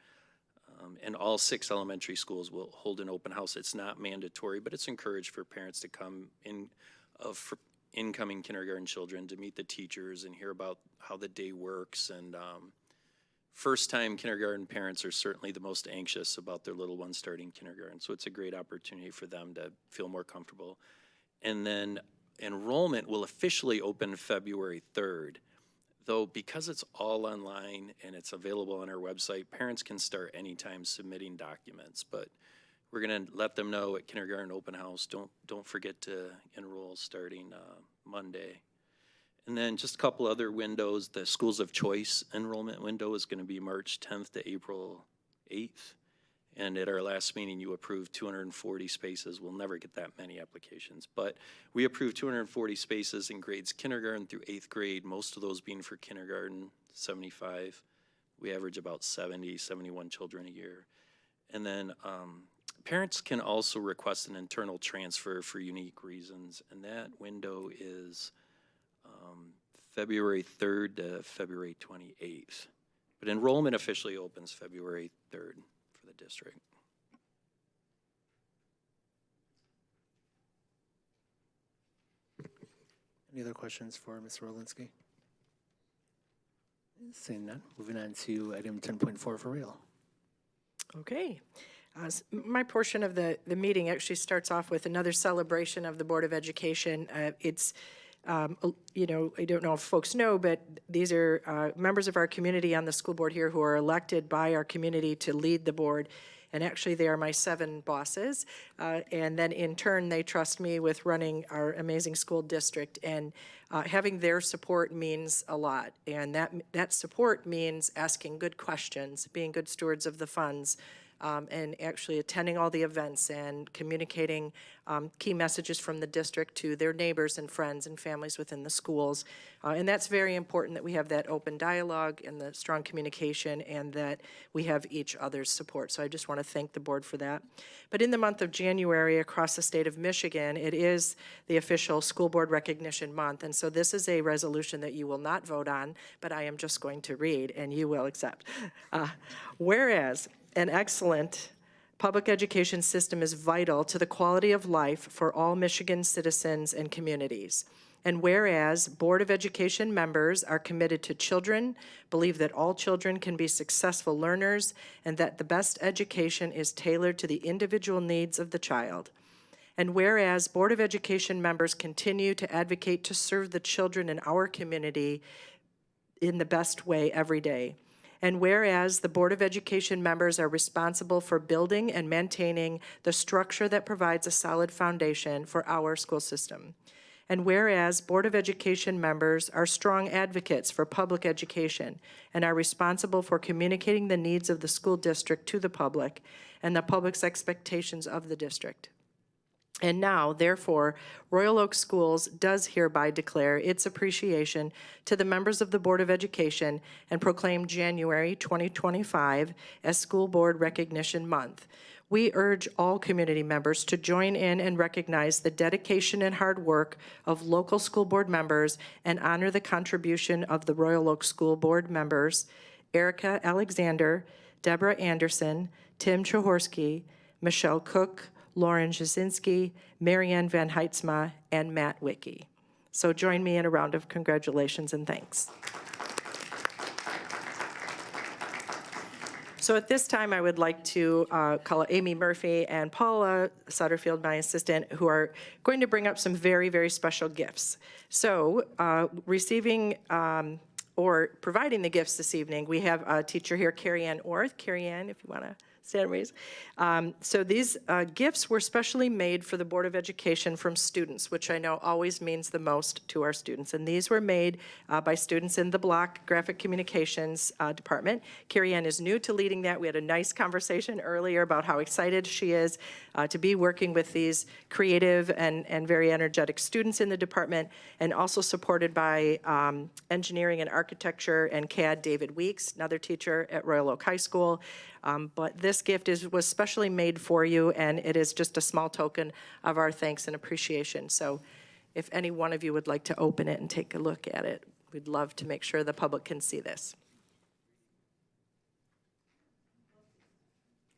S16: And all 6 elementary schools will hold an open house. It's not mandatory, but it's encouraged for parents to come in, for incoming kindergarten children to meet the teachers and hear about how the day works. And first-time kindergarten parents are certainly the most anxious about their little ones starting kindergarten. So it's a great opportunity for them to feel more comfortable. And then enrollment will officially open February 3rd. Though because it's all online and it's available on our website, parents can start anytime submitting documents. But we're going to let them know at kindergarten open house, don't forget to enroll starting Monday. And then just a couple other windows. The schools of choice enrollment window is going to be March 10th to April 8th. And at our last meeting, you approved 240 spaces. We'll never get that many applications, but we approved 240 spaces in grades kindergarten through 8th grade, most of those being for kindergarten, 75. We average about 70, 71 children a year. And then parents can also request an internal transfer for unique reasons, and that window is February 3rd to February 28th. But enrollment officially opens February 3rd. The district.
S6: Any other questions for Mr. Rolinski? Seeing none, moving on to item 10.4 for real.
S12: Okay. My portion of the meeting actually starts off with another celebration of the Board of Education. It's you know, I don't know if folks know, but these are members of our community on the school board here who are elected by our community to lead the board. And actually, they are my 7 bosses. And then in turn, they trust me with running our amazing school district. And having their support means a lot. And that support means asking good questions, being good stewards of the funds, and actually attending all the events and communicating key messages from the district to their neighbors and friends and families within the schools. And that's very important that we have that open dialogue and the strong communication and that we have each other's support. So I just want to thank the board for that. But in the month of January across the state of Michigan, it is the official School Board Recognition Month. And so this is a resolution that you will not vote on, but I am just going to read and you will accept. Whereas an excellent public education system is vital to the quality of life for all Michigan citizens and communities. And whereas Board of Education members are committed to children, believe that all children can be successful learners, and that the best education is tailored to the individual needs of the child. And whereas Board of Education members continue to advocate to serve the children in our community in the best way every day. And whereas the Board of Education members are responsible for building and maintaining the structure that provides a solid foundation for our school system. And whereas Board of Education members are strong advocates for public education and are responsible for communicating the needs of the school district to the public and the public's expectations of the district. And now, therefore, Royal Oak Schools does hereby declare its appreciation to the members of the Board of Education and proclaim January 2025 as School Board Recognition Month. We urge all community members to join in and recognize the dedication and hard work of local school board members and honor the contribution of the Royal Oak School Board members, Erica Alexander, Deborah Anderson, Tim Jaworski, Michelle Cook, Lauren Jasinski, Marianne Van Heitzma, and Matt Wicke. So join me in a round of congratulations and thanks. So at this time, I would like to call Amy Murphy and Paula Sutterfield, my assistant, who are going to bring up some very, very special gifts. So receiving or providing the gifts this evening. We have a teacher here, Carrie Ann Orth. Carrie Ann, if you want to stand and raise. So these gifts were specially made for the Board of Education from students, which I know always means the most to our students. And these were made by students in the Block Graphic Communications Department. Carrie Ann is new to leading that. We had a nice conversation earlier about how excited she is to be working with these creative and very energetic students in the department, and also supported by engineering and architecture and CAD David Weeks, another teacher at Royal Oak High School. But this gift was specially made for you, and it is just a small token of our thanks and appreciation. So if any one of you would like to open it and take a look at it, we'd love to make sure the public can see this.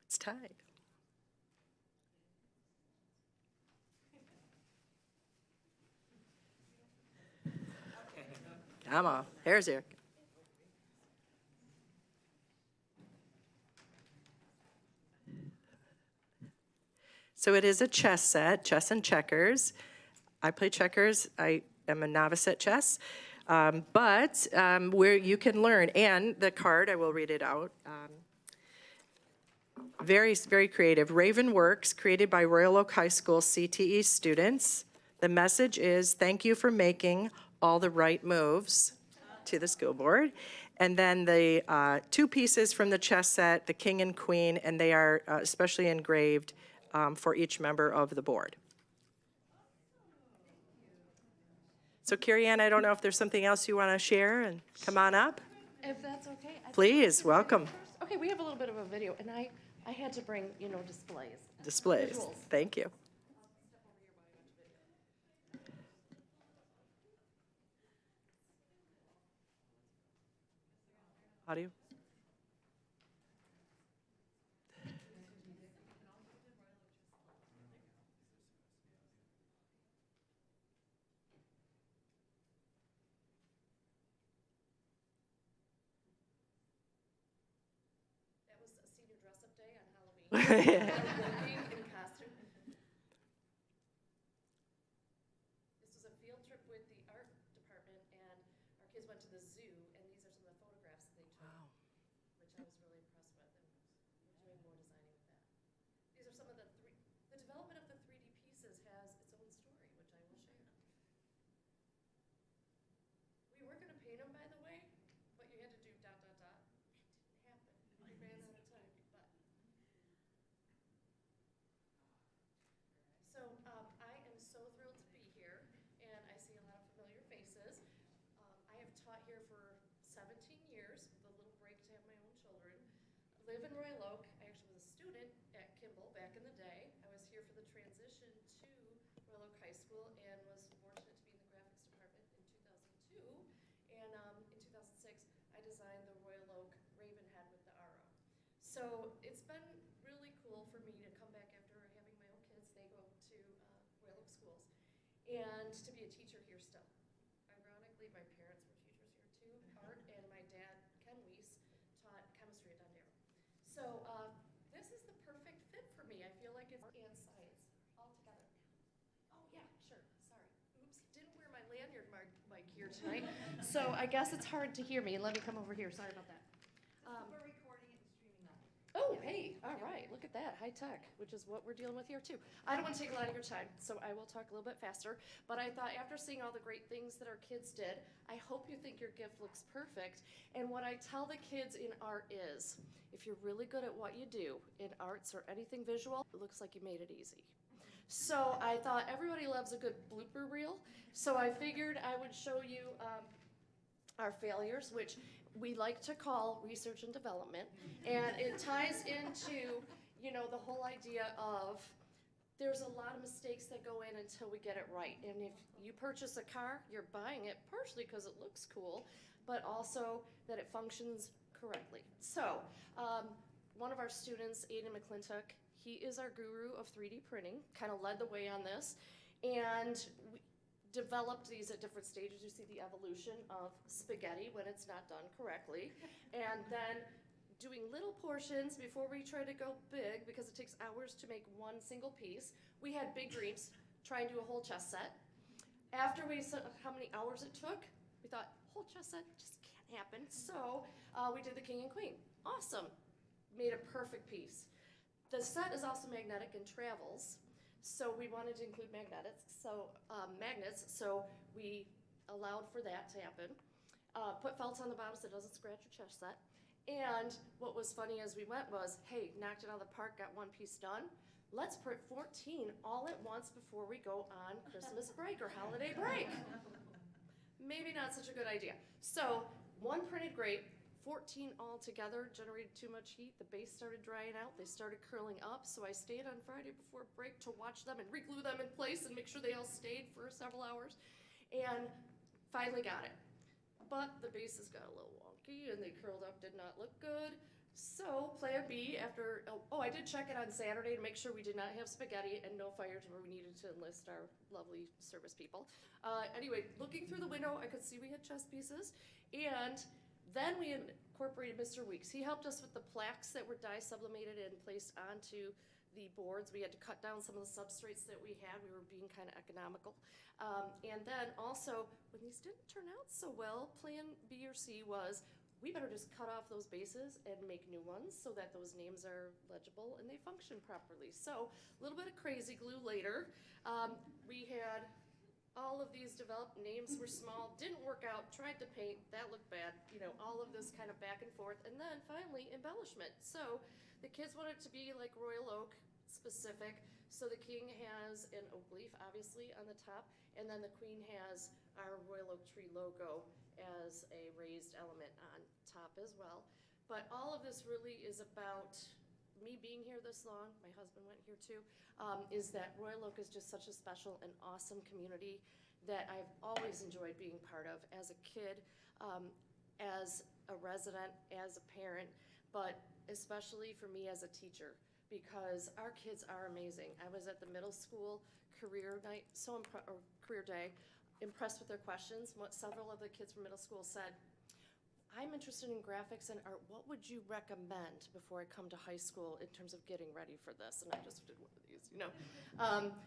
S12: It's tied. Come on, here's Eric. So it is a chess set, chess and checkers. I play checkers. I am a novice at chess. But where you can learn, and the card, I will read it out. Very, very creative. Raven Works, created by Royal Oak High School CTE students. The message is, thank you for making all the right moves to the school board. And then the two pieces from the chess set, the king and queen, and they are especially engraved for each member of the board. So Carrie Ann, I don't know if there's something else you want to share, and come on up.
S10: If that's okay.
S12: Please, welcome.
S10: Okay, we have a little bit of a video, and I had to bring, displays.
S12: Displays,
S10: Visuals.
S12: thank you. Audio?
S10: Dress-up day on Halloween. Working in costume. This was a field trip with the art department, and our kids went to the zoo, and these are some of the photographs that they took, which I was really impressed with, and we're doing more designing with that. These are some of the development of the 3D pieces has its own story, which I will share. We were going to paint them, by the way, but you had to do dot, dot, dot. It didn't happen. We ran out of time. So I am so thrilled to be here, and I see a lot of familiar faces. I have taught here for 17 years, with a little break to have my own children. Live in Royal Oak. I actually was a student at Kimball back in the day. I was here for the transition to Royal Oak High School, and was fortunate to be in the graphics department in 2002. And in 2006, I designed the Royal Oak Raven head with the arrow. So it's been really cool for me to come back after having my own kids. They go to Royal Oak schools, and to be a teacher here still. Ironically, my parents were teachers here too, art, and my dad, Ken Weiss, taught chemistry at Dundee. So this is the perfect fit for me. I feel like it's art and science all together. Oh yeah, sure, sorry. Oops, didn't wear my lanyard mic here tonight, so I guess it's hard to hear me. Let me come over here, sorry about that.
S4: We're recording it and streaming on.
S10: Oh, hey, all right, look at that, high tech, which is what we're dealing with here too. I don't want to take a lot of your time, so I will talk a little bit faster, but I thought after seeing all the great things that our kids did, I hope you think your gift looks perfect. And what I tell the kids in art is, if you're really good at what you do, in arts or anything visual, it looks like you made it easy. So I thought everybody loves a good blooper reel, so I figured I would show you our failures, which we like to call research and development, and it ties into, the whole idea of there's a lot of mistakes that go in until we get it right. And if you purchase a car, you're buying it partially because it looks cool, but also that it functions correctly. So one of our students, Aiden McClintock, he is our guru of 3D printing, kind of led the way on this, and we developed these at different stages. You see the evolution of spaghetti when it's not done correctly, and then doing little portions before we try to go big, because it takes hours to make one single piece. We had big dreams, try and do a whole chess set. After we saw how many hours it took, we thought, whole chess set just can't
S17: happen. So we did the king and queen. Awesome. Made a perfect piece. The set is also magnetic and travels, so we wanted to include magnets. So we allowed for that to happen. Put felt on the bottom so it doesn't scratch your chest set. And what was funny as we went was, hey, knocked it out of the park, got one piece done. Let's print 14 all at once before we go on Christmas break or holiday break. Maybe not such a good idea. So one printed great, 14 all together, generated too much heat. The base started drying out. They started curling up. So I stayed on Friday before break to watch them and reglue them in place and make sure they all stayed for several hours. And finally got it. But the bases got a little wonky and they curled up, did not look good. So plan B after, I did check it on Saturday to make sure we did not have spaghetti and no fires where we needed to enlist our lovely service people. Anyway, looking through the window, I could see we had chess pieces. And then we incorporated Mr. Weeks. He helped us with the plaques that were dye sublimated and placed onto the boards. We had to cut down some of the substrates that we had. We were being kind of economical. And then also, when these didn't turn out so well, plan B or C was, we better just cut off those bases and make new ones so that those names are legible and they function properly. So a little bit of crazy glue later. We had all of these developed, names were small, didn't work out, tried to paint, that looked bad, all of this kind of back and forth. And then finally, embellishment. So the kids wanted it to be like Royal Oak specific. So the king has an oak leaf, obviously, on the top, and then the queen has our Royal Oak Tree logo as a raised element on top as well. But all of this really is about me being here this long, my husband went here too, is that Royal Oak is just such a special and awesome community that I've always enjoyed being part of as a kid, as a resident, as a parent, but especially for me as a teacher, because our kids are amazing. I was at the middle school career night, or career day, impressed with their questions. Several of the kids from middle school said, I'm interested in graphics and art. What would you recommend before I come to high school in terms of getting ready for this? And I just did one of these,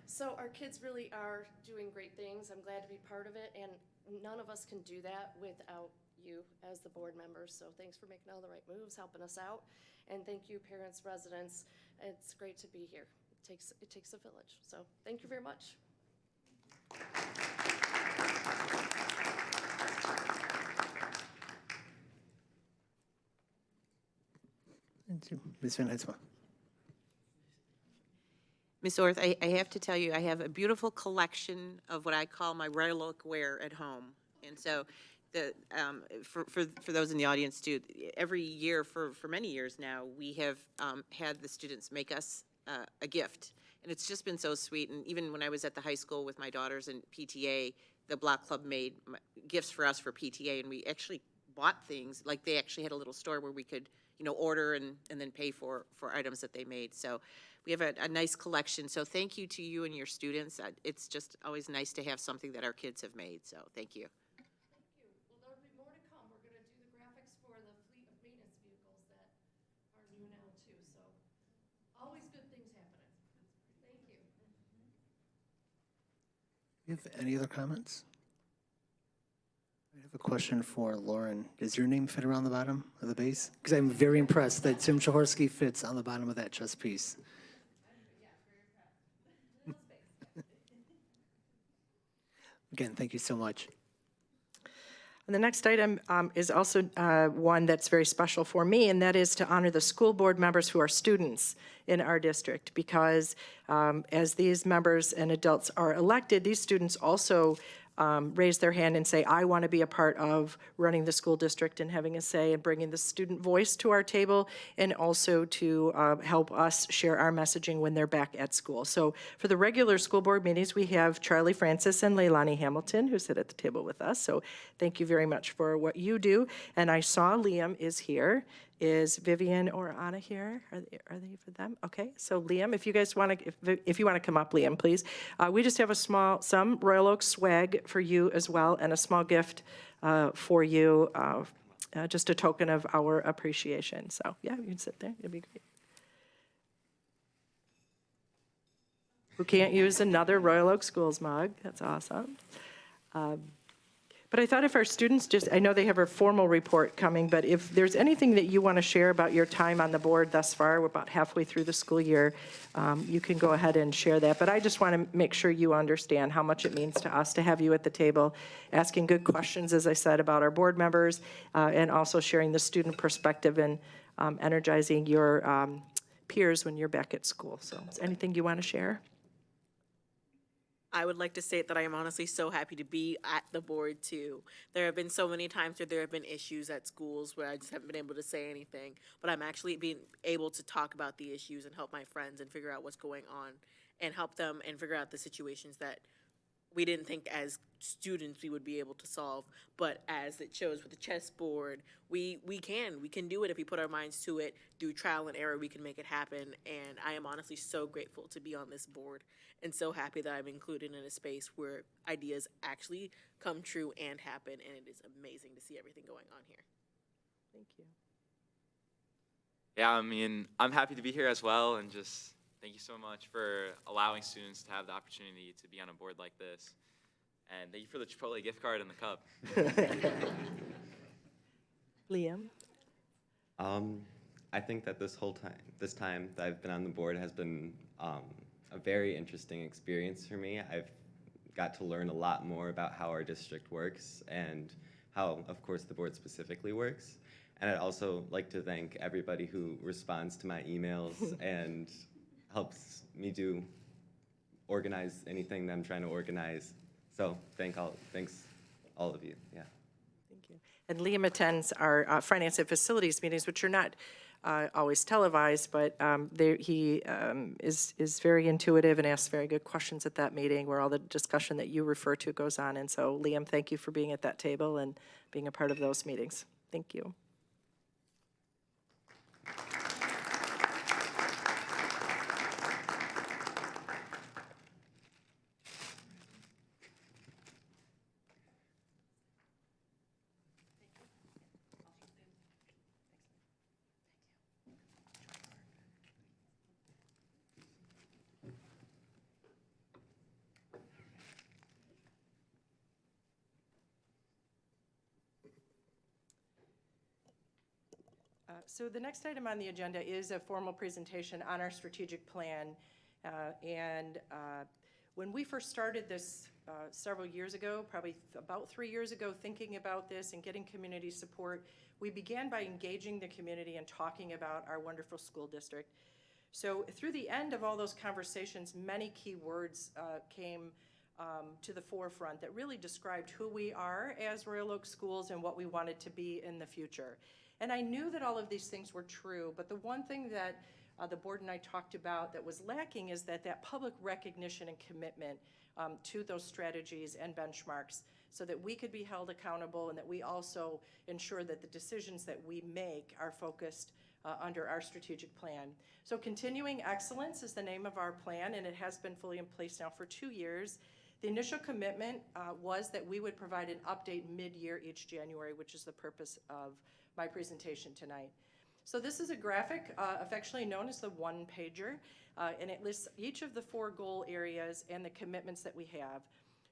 S17: So our kids really are doing great things. I'm glad to be part of it. And none of us can do that without you as the board members. So thanks for making all the right moves, helping us out. And thank you, parents, residents. It's great to be here. It takes a village. So thank you very much.
S6: Thank you. Ms. Van Heidsma.
S1: Ms. Orth, I have to tell you, I have a beautiful collection of what I call my Royal Oak wear at home. And so for those in the audience too, every year for many years now, we have had the students make us a gift. And it's just been so sweet. And even when I was at the high school with my daughters in PTA, the Block Club made gifts for us for PTA, and we actually bought things. Like they actually had a little store where we could, order and then pay for items that they made. So we have a nice collection. So thank you to you and your students. It's just always nice to have something that our kids have made. So thank you.
S17: Thank you. Well, there'll be more to come. We're going to do the graphics for the fleet of maintenance vehicles that are new now too. So always good things happening. Thank you.
S6: Do you have any other comments? I have a question for Lauren. Does your name fit around the bottom of the base? Because I'm very impressed that Tim Jaworski fits on the bottom of that chess piece. Again, thank you so much.
S12: And the next item is also one that's very special for me, and that is to honor the school board members who are students in our district, because as these members and adults are elected, these students also raise their hand and say, I want to be a part of running the school district and having a say and bringing the student voice to our table, and also to help us share our messaging when they're back at school. So for the regular school board meetings, we have Charlie Francis and Leilani Hamilton, who sit at the table with us. So thank you very much for what you do. And I saw Liam is here. Is Vivian or Anna here? Are they for them? Okay, so Liam, if you guys want to, if you want to come up, Liam, please. We just have some Royal Oak swag for you as well, and a small gift for you, just a token of our appreciation. So yeah, you can sit there. It'd be great. Who can't use another Royal Oak Schools mug? That's awesome. But I thought if our students I know they have a formal report coming, but if there's anything that you want to share about your time on the board thus far, we're about halfway through the school year, you can go ahead and share that. But I just want to make sure you understand how much it means to us to have you at the table, asking good questions, as I said, about our board members, and also sharing the student perspective and energizing your peers when you're back at school. So is there anything you want to share?
S18: I would like to state that I am honestly so happy to be at the board too. There have been so many times where there have been issues at schools where I just haven't been able to say anything, but I'm actually being able to talk about the issues and help my friends and figure out what's going on and help them and figure out the situations that we didn't think as students we would be able to solve, but as it shows with the chessboard, we can do it if we put our minds to it. Through trial and error, we can make it happen, and I am honestly so grateful to be on this board and so happy that I'm included in a space where ideas actually come true and happen, and it is amazing to see everything going on here.
S12: Thank you.
S19: Yeah, I mean, I'm happy to be here as well, and just thank you so much for allowing students to have the opportunity to be on a board like this. And thank you for the Chipotle gift card and the cup.
S12: Liam?
S20: I think that this time that I've been on the board has been a very interesting experience for me. I've got to learn a lot more about how our district works and how, of course, the board specifically works. And I'd also like to thank everybody who responds to my emails and helps me organize anything that I'm trying to organize. So thanks all of you, yeah.
S12: Thank you. And Liam attends our finance and facilities meetings, which are not always televised, but he is very intuitive and asks very good questions at that meeting where all the discussion that you refer to goes on. And so, Liam, thank you for being at that table and being a part of those meetings. Thank you. So the next item on the agenda is a formal presentation on our strategic plan. When we first started this several years ago, probably about 3 years ago, thinking about this and getting community support, we began by engaging the community and talking about our wonderful school district. So through the end of all those conversations, many key words came to the forefront that really described who we are as Royal Oak Schools and what we wanted to be in the future. And I knew that all of these things were true, but the one thing that the board and I talked about that was lacking is that public recognition and commitment to those strategies and benchmarks so that we could be held accountable and that we also ensure that the decisions that we make are focused under our strategic plan. So Continuing Excellence is the name of our plan, and it has been fully in place now for 2 years. The initial commitment was that we would provide an update mid-year each January, which is the purpose of my presentation tonight. So this is a graphic affectionately known as the one-pager, and it lists each of the 4 goal areas and the commitments that we have.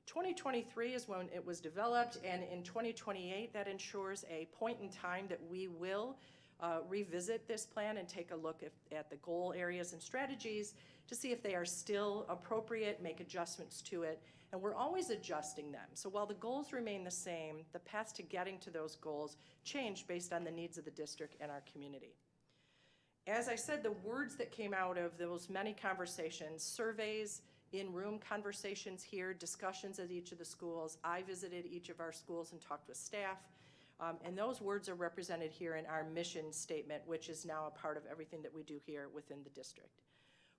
S12: 2023 is when it was developed, and in 2028, that ensures a point in time that we will revisit this plan and take a look at the goal areas and strategies to see if they are still appropriate, make adjustments to it, and we're always adjusting them. So while the goals remain the same, the path to getting to those goals change based on the needs of the district and our community. As I said, the words that came out of those many conversations, surveys, in-room conversations here, discussions at each of the schools. I visited each of our schools and talked with staff, and those words are represented here in our mission statement, which is now a part of everything that we do here within the district.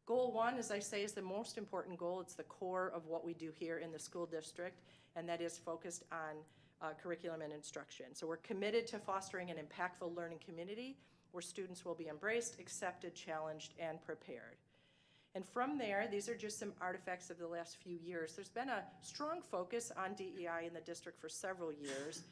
S12: Goal 1, as I say, is the most important goal. It's the core of what we do here in the school district, and that is focused on curriculum and instruction. So we're committed to fostering an impactful learning community where students will be embraced, accepted, challenged, and prepared. And from there, these are just some artifacts of the last few years. There's been a strong focus on DEI in the district for several years,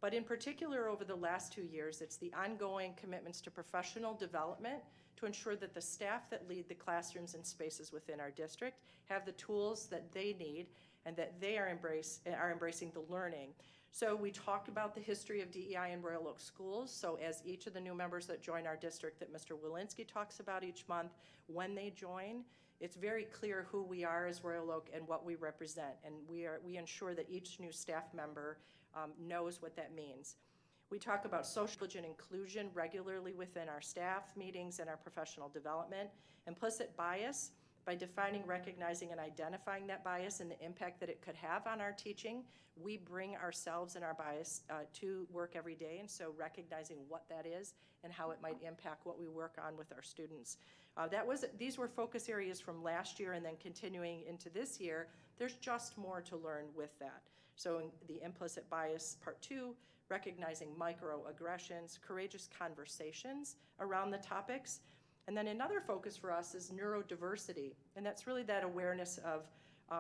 S12: but in particular over the last 2 years, it's the ongoing commitments to professional development to ensure that the staff that lead the classrooms and spaces within our district have the tools that they need and that they are embracing the learning So we talk about the history of DEI in Royal Oak schools. So as each of the new members that join our district that Mr. Walensky talks about each month, when they join, it's very clear who we are as Royal Oak and what we represent. And we ensure that each new staff member knows what that means. We talk about social and inclusion regularly within our staff meetings and our professional development. Implicit bias, by defining, recognizing, and identifying that bias and the impact that it could have on our teaching, we bring ourselves and our bias to work every day, and so recognizing what that is and how it might impact what we work on with our students. These were focus areas from last year, and then continuing into this year, there's just more to learn with that. So in the implicit bias, part 2, recognizing microaggressions, courageous conversations around the topics. And then another focus for us is neurodiversity, and that's really that awareness of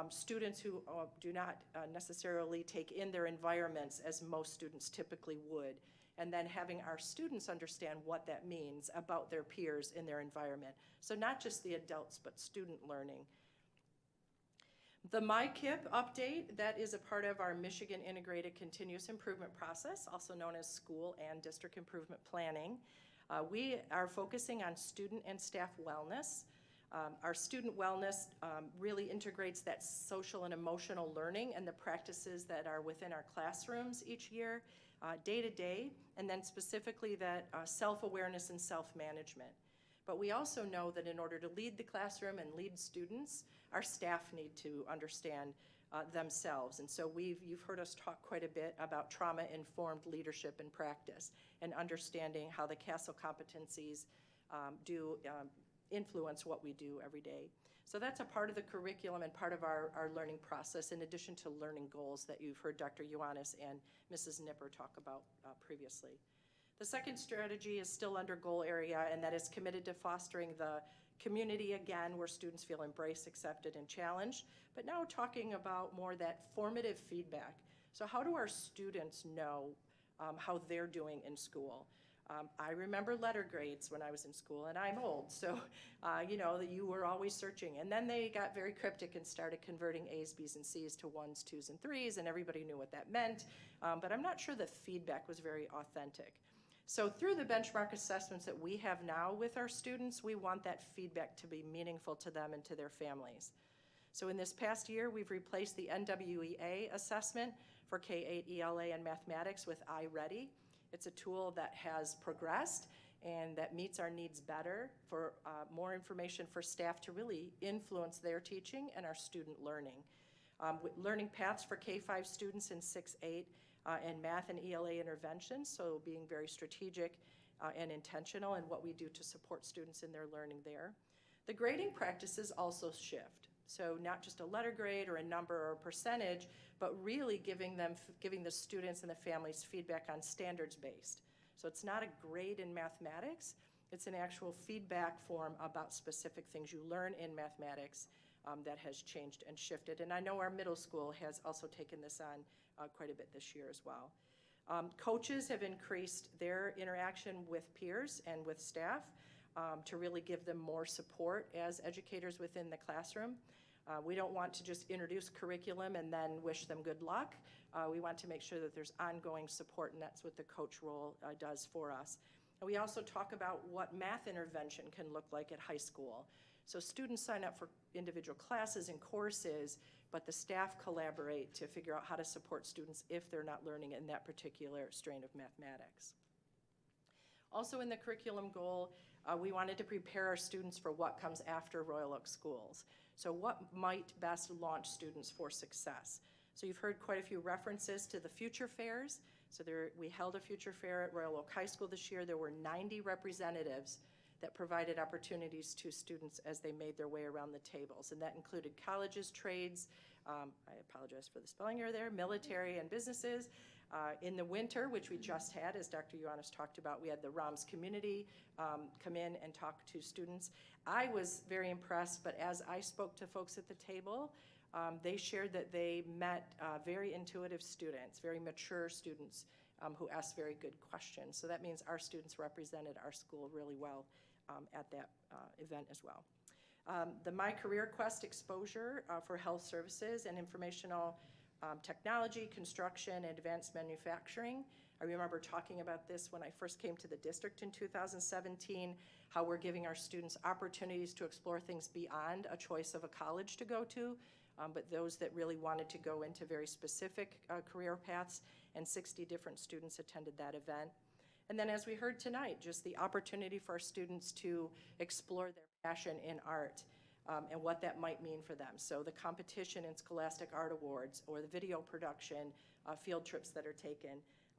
S12: students who do not necessarily take in their environments as most students typically would, and then having our students understand what that means about their peers in their environment. So not just the adults, but student learning. The MyKIP update, that is a part of our Michigan Integrated Continuous Improvement Process, also known as School and District Improvement Planning. We are focusing on student and staff wellness. Our student wellness really integrates that social and emotional learning and the practices that are within our classrooms each year, day to day, and then specifically that self-awareness and self-management. But we also know that in order to lead the classroom and lead students, our staff need to understand themselves. And so you've heard us talk quite a bit about trauma-informed leadership and practice and understanding how the CASEL competencies do influence what we do every day. So that's a part of the curriculum and part of our learning process, in addition to learning goals that you've heard Dr. Ioannis and Mrs. Nipper talk about previously. The second strategy is still under goal area, and that is committed to fostering the community again, where students feel embraced, accepted, and challenged, but now talking about more that formative feedback. So how do our students know how they're doing in school? I remember letter grades when I was in school, and I'm old, so you know that you were always searching. And then they got very cryptic and started converting A's, B's, and C's to 1s, 2s, and 3s, and everybody knew what that meant, but I'm not sure the feedback was very authentic. So through the benchmark assessments that we have now with our students, we want that feedback to be meaningful to them and to their families. So in this past year, we've replaced the NWEA assessment for K-8 ELA and mathematics with iReady. It's a tool that has progressed and that meets our needs better for more information for staff to really influence their teaching and our student learning. Learning paths for K-5 students in 6-8 and math and ELA interventions, so being very strategic and intentional in what we do to support students in their learning there. The grading practices also shift. So not just a letter grade or a number or a percentage, but really giving the students and the families feedback on standards-based. So it's not a grade in mathematics, it's an actual feedback form about specific things you learn in mathematics that has changed and shifted. And I know our middle school has also taken this on quite a bit this year as well. Coaches have increased their interaction with peers and with staff to really give them more support as educators within the classroom. We don't want to just introduce curriculum and then wish them good luck. We want to make sure that there's ongoing support, and that's what the coach role does for us. And we also talk about what math intervention can look like at high school. So students sign up for individual classes and courses, but the staff collaborate to figure out how to support students if they're not learning in that particular strain of mathematics. Also in the curriculum goal, we wanted to prepare our students for what comes after Royal Oak schools. So what might best launch students for success? So you've heard quite a few references to the future fairs. So we held a future fair at Royal Oak High School this year. There were 90 representatives that provided opportunities to students as they made their way around the tables. And that included colleges, trades, I apologize for the spelling error there, military and businesses. In the winter, which we just had, as Dr. Ioannis talked about, we had the ROMS community come in and talk to students. I was very impressed, but as I spoke to folks at the table, they shared that they met very intuitive students, very mature students who asked very good questions. So that means our students represented our school really well at that event as well. The My Career Quest exposure for health services and informational technology, construction, and advanced manufacturing. I remember talking about this when I first came to the district in 2017, how we're giving our students opportunities to explore things beyond a choice of a college to go to, but those that really wanted to go into very specific career paths, and 60 different students attended that event. And then as we heard tonight, just the opportunity for our students to explore their passion in art and what that might mean for them. So the competition in Scholastic Art Awards or the video production field trips that are taken.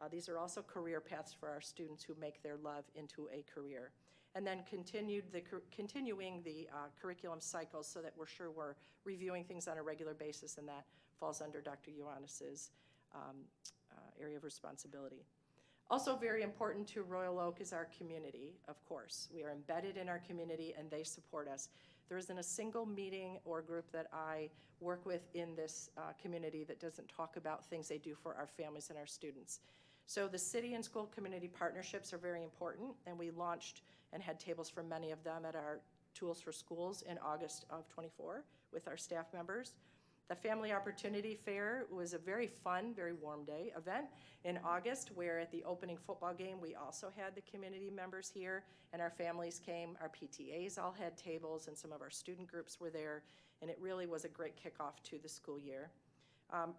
S12: These are also career paths for our students who make their love into a career. And then continuing the curriculum cycles so that we're sure we're reviewing things on a regular basis, and that falls under Dr. Ioannis's area of responsibility. Also very important to Royal Oak is our community, of course. We are embedded in our community and they support us. There isn't a single meeting or group that I work with in this community that doesn't talk about things they do for our families and our students. So the city and school community partnerships are very important, and we launched and had tables for many of them at our Tools for Schools in August of '24 with our staff members. The Family Opportunity Fair was a very fun, very warm day event in August, where at the opening football game, we also had the community members here, and our families came. Our PTAs all had tables, and some of our student groups were there, and it really was a great kickoff to the school year.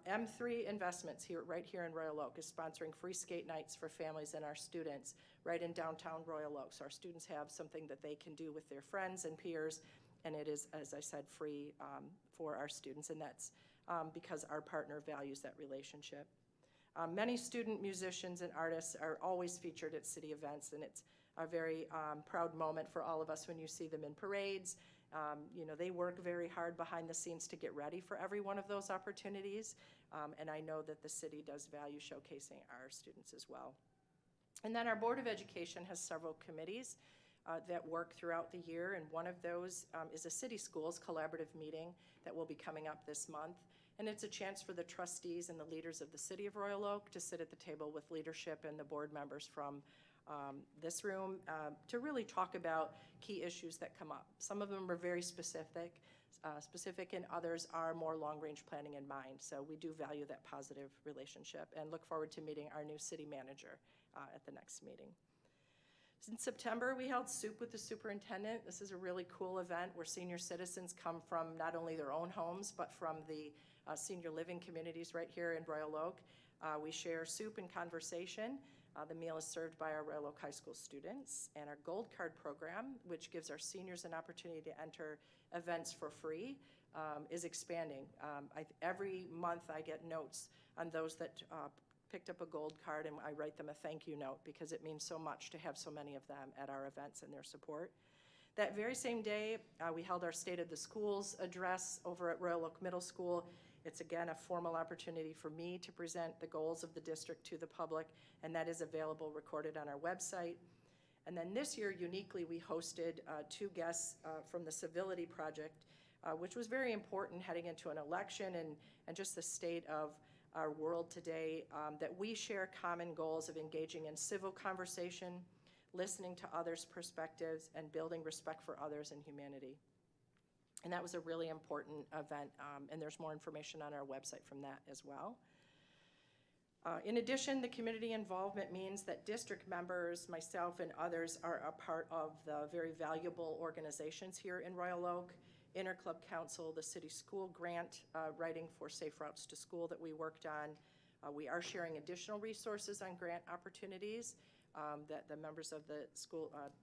S12: M3 Investments right here in Royal Oak is sponsoring free skate nights for families and our students right in downtown Royal Oak. So our students have something that they can do with their friends and peers, and it is, as I said, free for our students, and that's because our partner values that relationship. Many student musicians and artists are always featured at city events, and it's a very proud moment for all of us when you see them in parades. They work very hard behind the scenes to get ready for every one of those opportunities, and I know that the city does value showcasing our students as well. And then our Board of Education has several committees that work throughout the year, and one of those is a City Schools collaborative meeting that will be coming up this month. And it's a chance for the trustees and the leaders of the city of Royal Oak to sit at the table with leadership and the board members from this room to really talk about key issues that come up. Some of them are very specific, and others are more long-range planning in mind. So we do value that positive relationship and look forward to meeting our new city manager at the next meeting. In September, we held Soup with the Superintendent. This is a really cool event where senior citizens come from not only their own homes, but from the senior living communities right here in Royal Oak. We share soup and conversation. The meal is served by our Royal Oak High School students. And our Gold Card program, which gives our seniors an opportunity to enter events for free, is expanding. Every month I get notes on those that picked up a gold card, and I write them a thank you note because it means so much to have so many of them at our events and their support. That very same day, we held our State of the Schools address over at Royal Oak Middle School. It's again a formal opportunity for me to present the goals of the district to the public, and that is available recorded on our website. And then this year, uniquely, we hosted 2 guests from the Civility Project, which was very important heading into an election and just the state of our world today, that we share common goals of engaging in civil conversation, listening to others' perspectives, and building respect for others and humanity. And that was a really important event, and there's more information on our website from that as well. In addition, the community involvement means that district members, myself, and others are a part of the very valuable organizations here in Royal Oak. Interclub Council, the City School Grant writing for Safe Routes to School that we worked on. We are sharing additional resources on grant opportunities that the members of the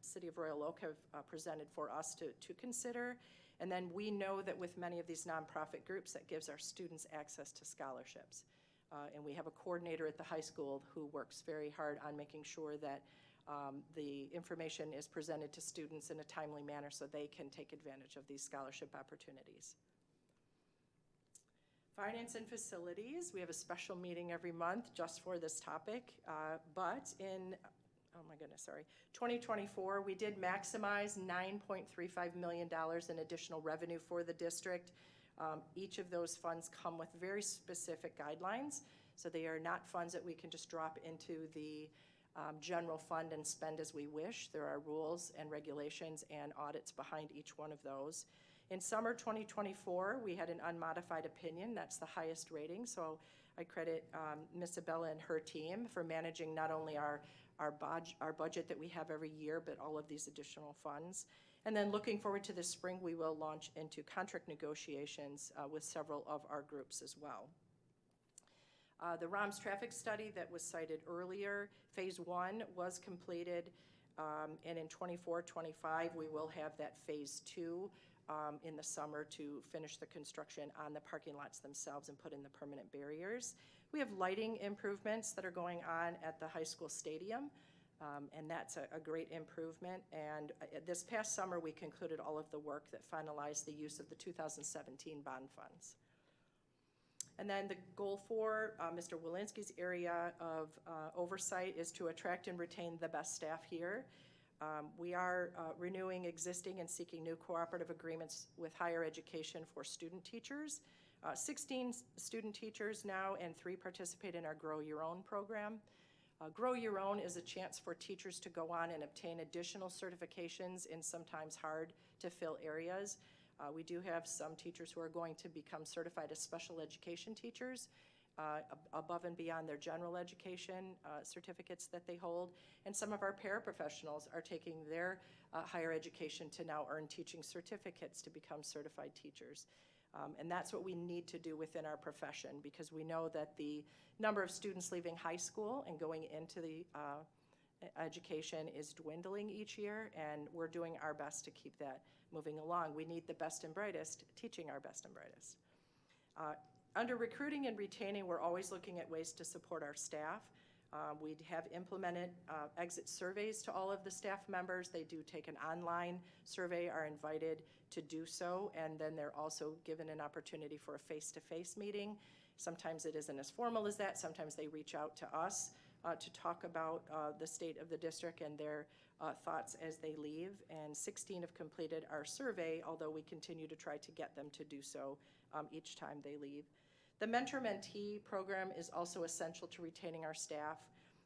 S12: City of Royal Oak have presented for us to consider. And then we know that with many of these nonprofit groups, that gives our students access to scholarships. And we have a coordinator at the high school who works very hard on making sure that the information is presented to students in a timely manner so they can take advantage of these scholarship opportunities. Finance and facilities, we have a special meeting every month just for this topic, but in 2024, we did maximize $9.35 million in additional revenue for the district. Each of those funds come with very specific guidelines, so they are not funds that we can just drop into the general fund and spend as we wish. There are rules and regulations and audits behind each one of those. In summer 2024, we had an unmodified opinion. That's the highest rating. So I credit Ms. Abella and her team for managing not only our budget that we have every year, but all of these additional funds. And then looking forward to this spring, we will launch into contract negotiations with several of our groups as well. The ROMS traffic study that was cited earlier, phase 1 was completed, and in 24-25, we will have that phase 2 in the summer to finish the construction on the parking lots themselves and put in the permanent barriers. We have lighting improvements that are going on at the high school stadium, and that's a great improvement. And this past summer, we concluded all of the work that finalized the use of the 2017 bond funds. And then the goal for Mr. Walensky's area of oversight is to attract and retain the best staff here. We are renewing existing and seeking new cooperative agreements with higher education for student teachers. 16 student teachers now, and 3 participate in our Grow Your Own program. Grow Your Own is a chance for teachers to go on and obtain additional certifications in sometimes hard to fill areas. We do have some teachers who are going to become certified as special education teachers above and beyond their general education certificates that they hold. And some of our paraprofessionals are taking their higher education to now earn teaching certificates to become certified teachers. And that's what we need to do within our profession, because we know that the number of students leaving high school and going into the education is dwindling each year, and we're doing our best to keep that moving along. We need the best and brightest teaching our best and brightest. Under recruiting and retaining, we're always looking at ways to support our staff. We have implemented exit surveys to all of the staff members. They do take an online survey, are invited to do so, and then they're also given an opportunity for a face-to-face meeting. Sometimes it isn't as formal as that. Sometimes they reach out to us to talk about the state of the district and their thoughts as they leave. And 16 have completed our survey, although we continue to try to get them to do so each time they leave. The mentor-mentee program is also essential to retaining our staff,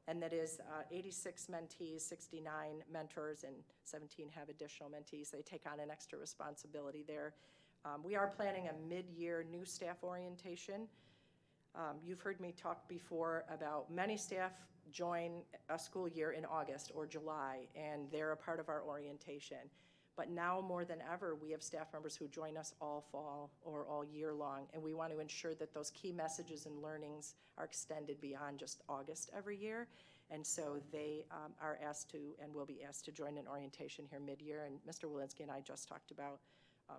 S12: and that is 86 mentees, 69 mentors, and 17 have additional mentees. They take on an extra responsibility there. We are planning a mid-year new staff orientation. You've heard me talk before about many staff join a school year in August or July, and they're a part of our orientation. But now more than ever, we have staff members who join us all fall or all year long, and we want to ensure that those key messages and learnings are extended beyond just August every year. And so they are asked to and will be asked to join an orientation here mid-year, and Mr. Walensky and I just talked about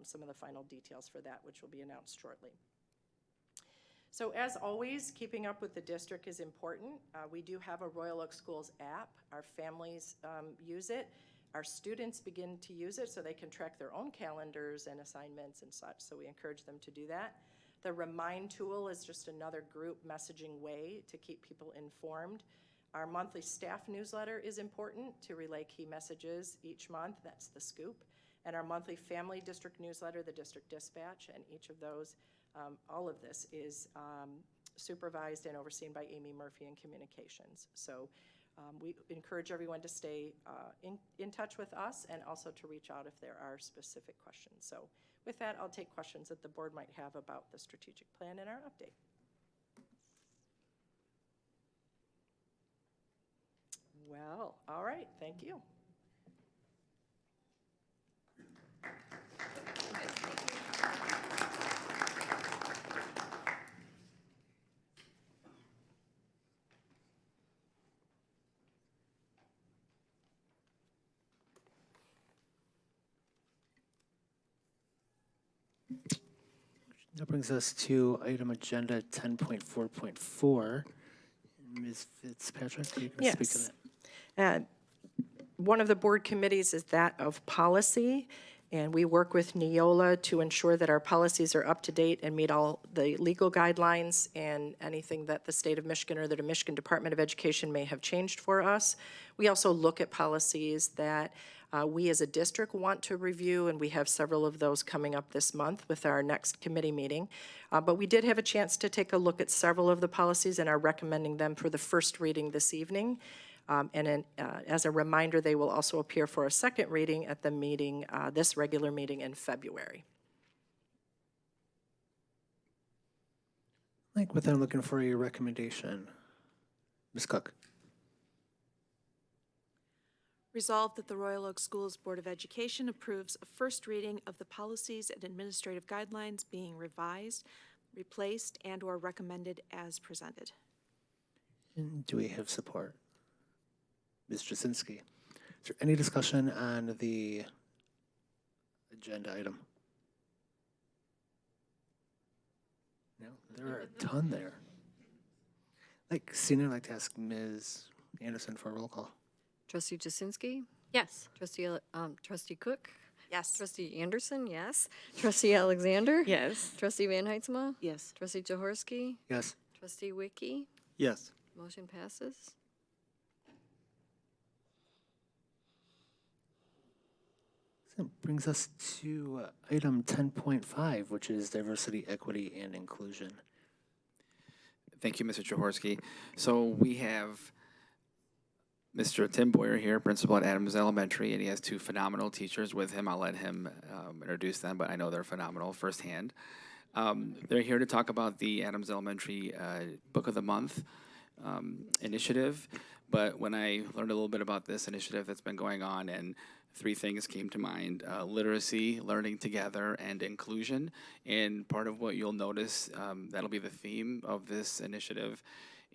S12: some of the final details for that, which will be announced shortly. So as always, keeping up with the district is important. We do have a Royal Oak Schools app. Our families use it. Our students begin to use it so they can track their own calendars and assignments and such, so we encourage them to do that. The Remind tool is just another group messaging way to keep people informed. Our monthly staff newsletter is important to relay key messages each month. That's the Scoop. And our monthly family district newsletter, the District Dispatch, and each of those, all of this is supervised and overseen by Amy Murphy in Communications. So we encourage everyone to stay in touch with us and also to reach out if there are specific questions. So with that, I'll take questions that the board might have about the strategic plan and our update. Well, all right, thank you.
S6: That brings us to item agenda 10.4.4. Ms. Fitzpatrick, you can speak to that.
S12: One of the board committees is that of policy, and we work with Neola to ensure that our policies are up to date and meet all the legal guidelines and anything that the state of Michigan or the Michigan Department of Education may have changed for us. We also look at policies that we as a district want to review, and we have several of those coming up this month with our next committee meeting. But we did have a chance to take a look at several of the policies and are recommending them for the first reading this evening. As a reminder, they will also appear for a second reading at the meeting, this regular meeting in February.
S6: Like, with that, I'm looking for a recommendation. Ms. Cook.
S8: Resolved that the Royal Oak Schools Board of Education approves a first reading of the policies and administrative guidelines being revised, replaced, and/or recommended as presented.
S6: And do we have support? Ms. Jasinski. Is there any discussion on the agenda item? No, there are a ton there. Like, senior, I'd like to ask Ms. Anderson for a roll call.
S3: Trustee Jasinski?
S7: Yes.
S3: Trustee Cook?
S8: Yes.
S3: Trustee Anderson, yes. Trustee Alexander?
S18: Yes.
S3: Trustee Van Heitzma?
S18: Yes.
S3: Trustee Jaworski?
S6: Yes.
S3: Trustee Wiki?
S6: Yes.
S3: Motion passes.
S6: So that brings us to item 10.5, which is diversity, equity, and inclusion.
S11: Thank you, Mr. Jaworski. So we have Mr. Tim Boyer here, principal at Adams Elementary, and he has two phenomenal teachers with him. I'll let him introduce them, but I know they're phenomenal firsthand. They're here to talk about the Adams Elementary Book of the Month initiative. But when I learned a little bit about this initiative that's been going on, and three things came to mind: literacy, learning together, and inclusion. And part of what you'll notice, that'll be the theme of this initiative.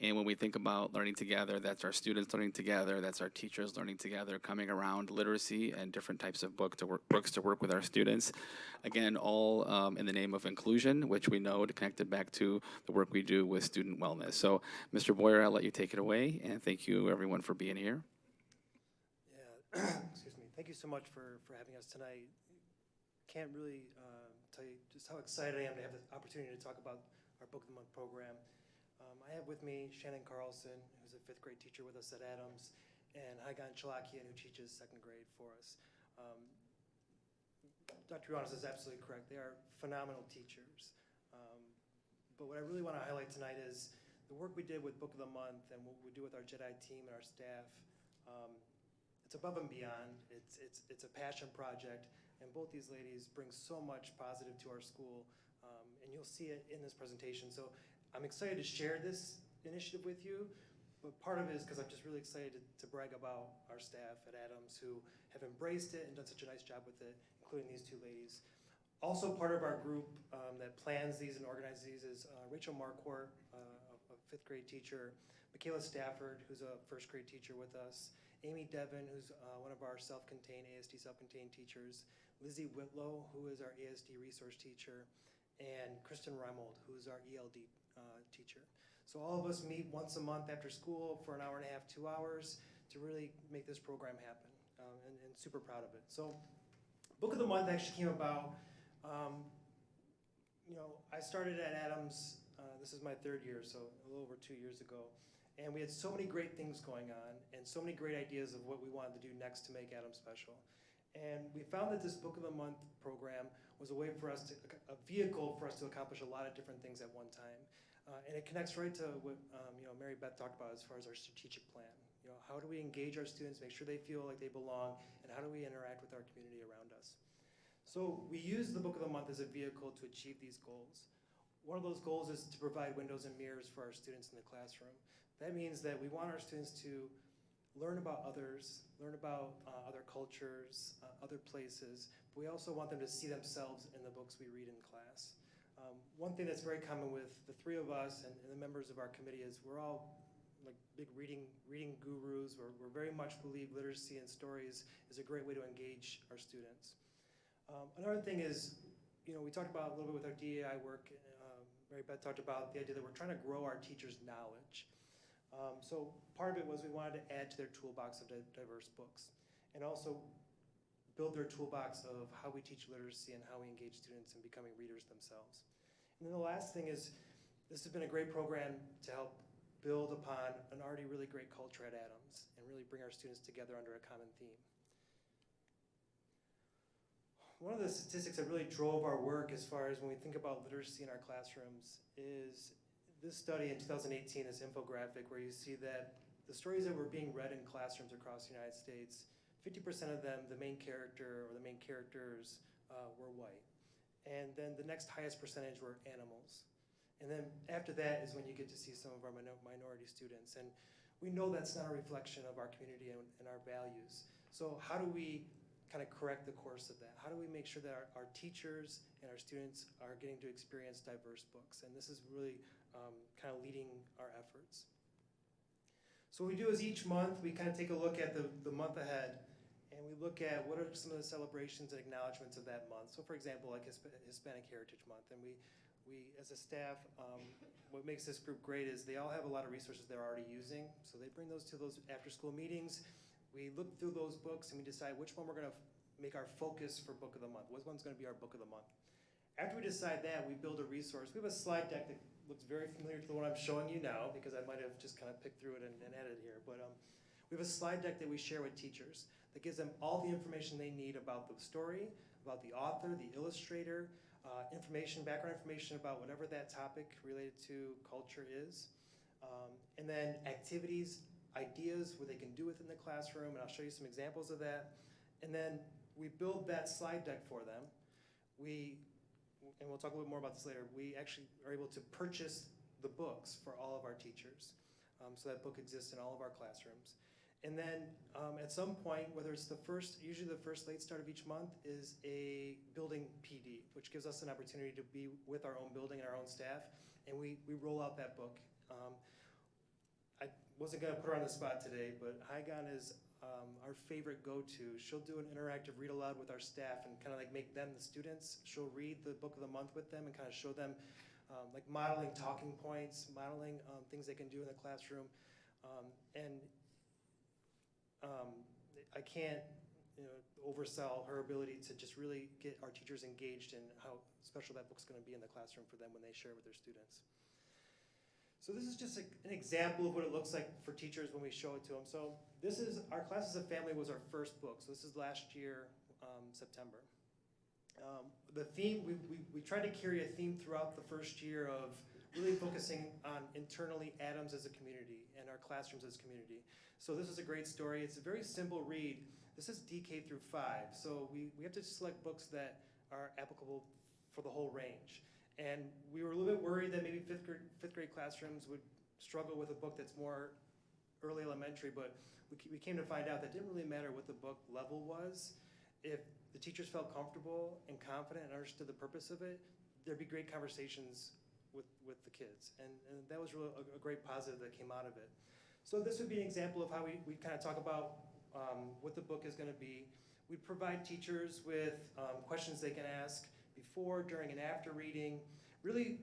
S11: And when we think about learning together, that's our students learning together, that's our teachers learning together, coming around literacy and different types of books to work with our students. Again, all in the name of inclusion, which we know to connect it back to the work we do with student wellness. So, Mr. Boyer, I'll let you take it away, and thank you everyone for being here.
S21: Yeah, excuse me. Thank you so much for having us tonight. Can't really tell you just how excited I am to have the opportunity to talk about our Book of the Month program. I have with me Shannon Carlson, who's a 5th grade teacher with us at Adams, and Haigan Chalakian, who teaches 2nd grade for us. Dr. Yohannes is absolutely correct. They are phenomenal teachers. But what I really want to highlight tonight is the work we did with Book of the Month and what we do with our JEDI team and our staff. It's above and beyond. It's a passion project, and both these ladies bring so much positive to our school, and you'll see it in this presentation. So I'm excited to share this initiative with you, but part of it is because I'm just really excited to brag about our staff at Adams who have embraced it and done such a nice job with it, including these two ladies. Also part of our group that plans these and organizes these is Rachel Marquardt, a 5th grade teacher, Michaela Stafford, who's a 1st grade teacher with us, Amy Devon, who's one of our ASD self-contained teachers, Lizzie Whitlow, who is our ASD resource teacher, and Kristen Reimold, who's our ELD teacher. So all of us meet once a month after school for an hour and a half, 2 hours to really make this program happen, and super proud of it. So Book of the Month actually came about, I started at Adams, this is my 3rd year, so a little over 2 years ago, and we had so many great things going on and so many great ideas of what we wanted to do next to make Adams special. And we found that this Book of the Month program was a way for us a vehicle for us to accomplish a lot of different things at one time. And it connects right to what Mary Beth talked about as far as our strategic plan. How do we engage our students, make sure they feel like they belong, and how do we interact with our community around us? So we use the Book of the Month as a vehicle to achieve these goals. One of those goals is to provide windows and mirrors for our students in the classroom. That means that we want our students to learn about others, learn about other cultures, other places, but we also want them to see themselves in the books we read in class. One thing that's very common with the 3 of us and the members of our committee is we're all like big reading gurus. We're very much believe literacy and stories is a great way to engage our students. Another thing is, we talked about a little bit with our DEI work. Mary Beth talked about the idea that we're trying to grow our teachers' knowledge. So part of it was we wanted to add to their toolbox of diverse books and also build their toolbox of how we teach literacy and how we engage students in becoming readers themselves. And then the last thing is this has been a great program to help build upon an already really great culture at Adams and really bring our students together under a common theme. One of the statistics that really drove our work as far as when we think about literacy in our classrooms is this study in 2018, this infographic where you see that the stories that were being read in classrooms across the United States, 50% of them, the main character or the main characters were white. And then the next highest percentage were animals. And then after that is when you get to see some of our minority students. And we know that's not a reflection of our community and our values. So how do we kind of correct the course of that? How do we make sure that our teachers and our students are getting to experience diverse books? And this is really kind of leading our efforts. So what we do is each month we kind of take a look at the month ahead, and we look at what are some of the celebrations and acknowledgments of that month. So for example, like Hispanic Heritage Month, and we as a staff, what makes this group great is they all have a lot of resources they're already using. So they bring those to those after-school meetings. We look through those books and we decide which one we're going to make our focus for book of the month. Which one's going to be our book of the month? After we decide that, we build a resource. We have a slide deck that looks very familiar to the one I'm showing you now, because I might have just kind of picked through it and edited here. But we have a slide deck that we share with teachers that gives them all the information they need about the story, about the author, the illustrator, background information about whatever that topic related to culture is. And then activities, ideas, what they can do within the classroom, and I'll show you some examples of that. And then we build that slide deck for them. And we'll talk a little more about this later, we actually are able to purchase the books for all of our teachers. So that book exists in all of our classrooms. And then at some point, whether it's usually the first late start of each month, is a building PD, which gives us an opportunity to be with our own building and our own staff, and we roll out that book. I wasn't gonna put her on the spot today, but Haigan is our favorite go-to. She'll do an interactive read aloud with our staff and kind of like make them the students. She'll read the book of the month with them and kind of show them like modeling talking points, modeling things they can do in the classroom. I can't oversell her ability to just really get our teachers engaged in how special that book's gonna be in the classroom for them when they share with their students. So this is just an example of what it looks like for teachers when we show it to them. So this is, our Class as a Family was our first book. So this is last year, September. The theme, we tried to carry a theme throughout the first year of really focusing on internally Adams as a community and our classrooms as a community. So this is a great story. It's a very simple read. This is DK through 5. So we have to select books that are applicable for the whole range. And we were a little bit worried that maybe fifth grade classrooms would struggle with a book that's more early elementary, but we came to find out that it didn't really matter what the book level was. If the teachers felt comfortable and confident and understood the purpose of it, there'd be great conversations with the kids. And that was really a great positive that came out of it. So this would be an example of how we kind of talk about what the book is going to be. We provide teachers with questions they can ask before, during, and after reading. Really,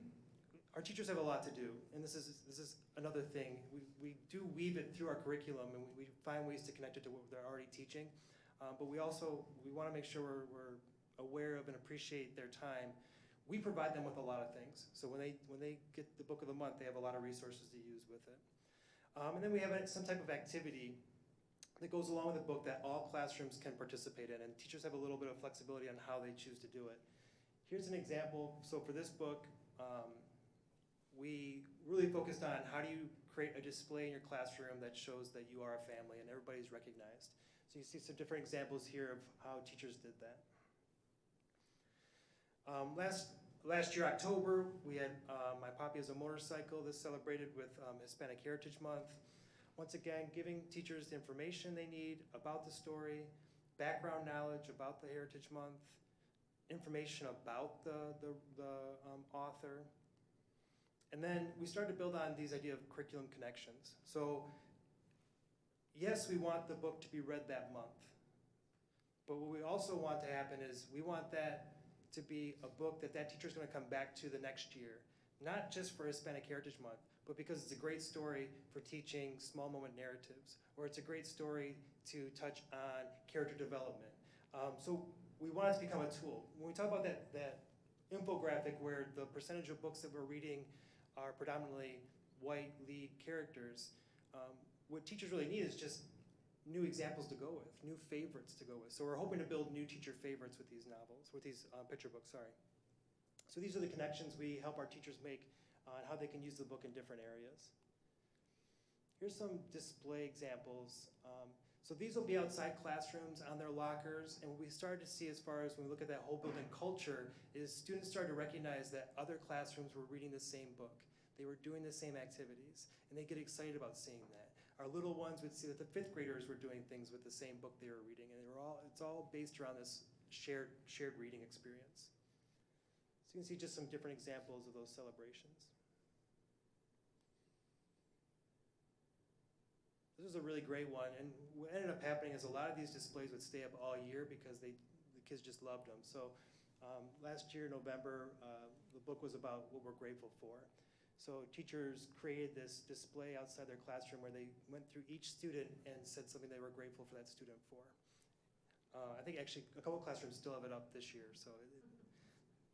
S21: our teachers have a lot to do, and this is another thing. We do weave it through our curriculum, and we find ways to connect it to what they're already teaching. But we want to make sure we're aware of and appreciate their time. We provide them with a lot of things. So when they get the book of the month, they have a lot of resources to use with it. And then we have some type of activity that goes along with the book that all classrooms can participate in, and teachers have a little bit of flexibility on how they choose to do it. Here's an example. So for this book, we really focused on how do you create a display in your classroom that shows that you are a family and everybody's recognized. So you see some different examples here of how teachers did that. Last year, October, we had My Papi is a Motorcycle. This celebrated with Hispanic Heritage Month. Once again, giving teachers the information they need about the story, background knowledge about the Heritage Month, information about the author. And then we started to build on these idea of curriculum connections. So yes, we want the book to be read that month. But what we also want to happen is we want that to be a book that teacher is going to come back to the next year. Not just for Hispanic Heritage Month, but because it's a great story for teaching small moment narratives, or it's a great story to touch on character development. So we want it to become a tool. When we talk about that infographic where the percentage of books that we're reading are predominantly white lead characters, what teachers really need is just new examples to go with, new favorites to go with. So we're hoping to build new teacher favorites with these novels, with these picture books, sorry. So these are the connections we help our teachers make on how they can use the book in different areas. Here's some display examples. So these will be outside classrooms on their lockers, and what we started to see as far as when we look at that whole building culture is students started to recognize that other classrooms were reading the same book. They were doing the same activities, and they get excited about seeing that. Our little ones would see that the 5th graders were doing things with the same book they were reading, and it's all based around this shared reading experience. So you can see just some different examples of those celebrations. This was a really great one, and what ended up happening is a lot of these displays would stay up all year because the kids just loved them. So last year, November, the book was about what we're grateful for. So teachers created this display outside their classroom where they went through each student and said something they were grateful for that student for. I think actually a couple classrooms still have it up this year, so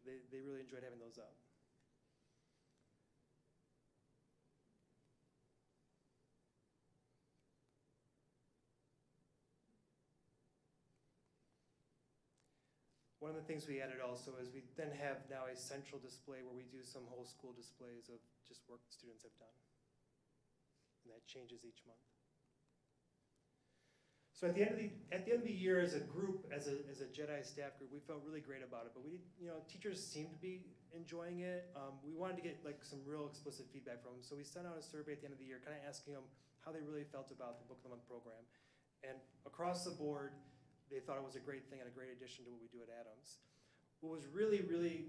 S21: they really enjoyed having those up. One of the things we added also is we then have now a central display where we do some whole school displays of just work students have done. And that changes each month. So at the end of the year, as a group, as a JEDI staff group, we felt really great about it. But teachers seemed to be enjoying it. We wanted to get like some real explicit feedback from them. So we sent out a survey at the end of the year, kind of asking them how they really felt about the Book of the Month program. And across the board, they thought it was a great thing and a great addition to what we do at Adams. What was really,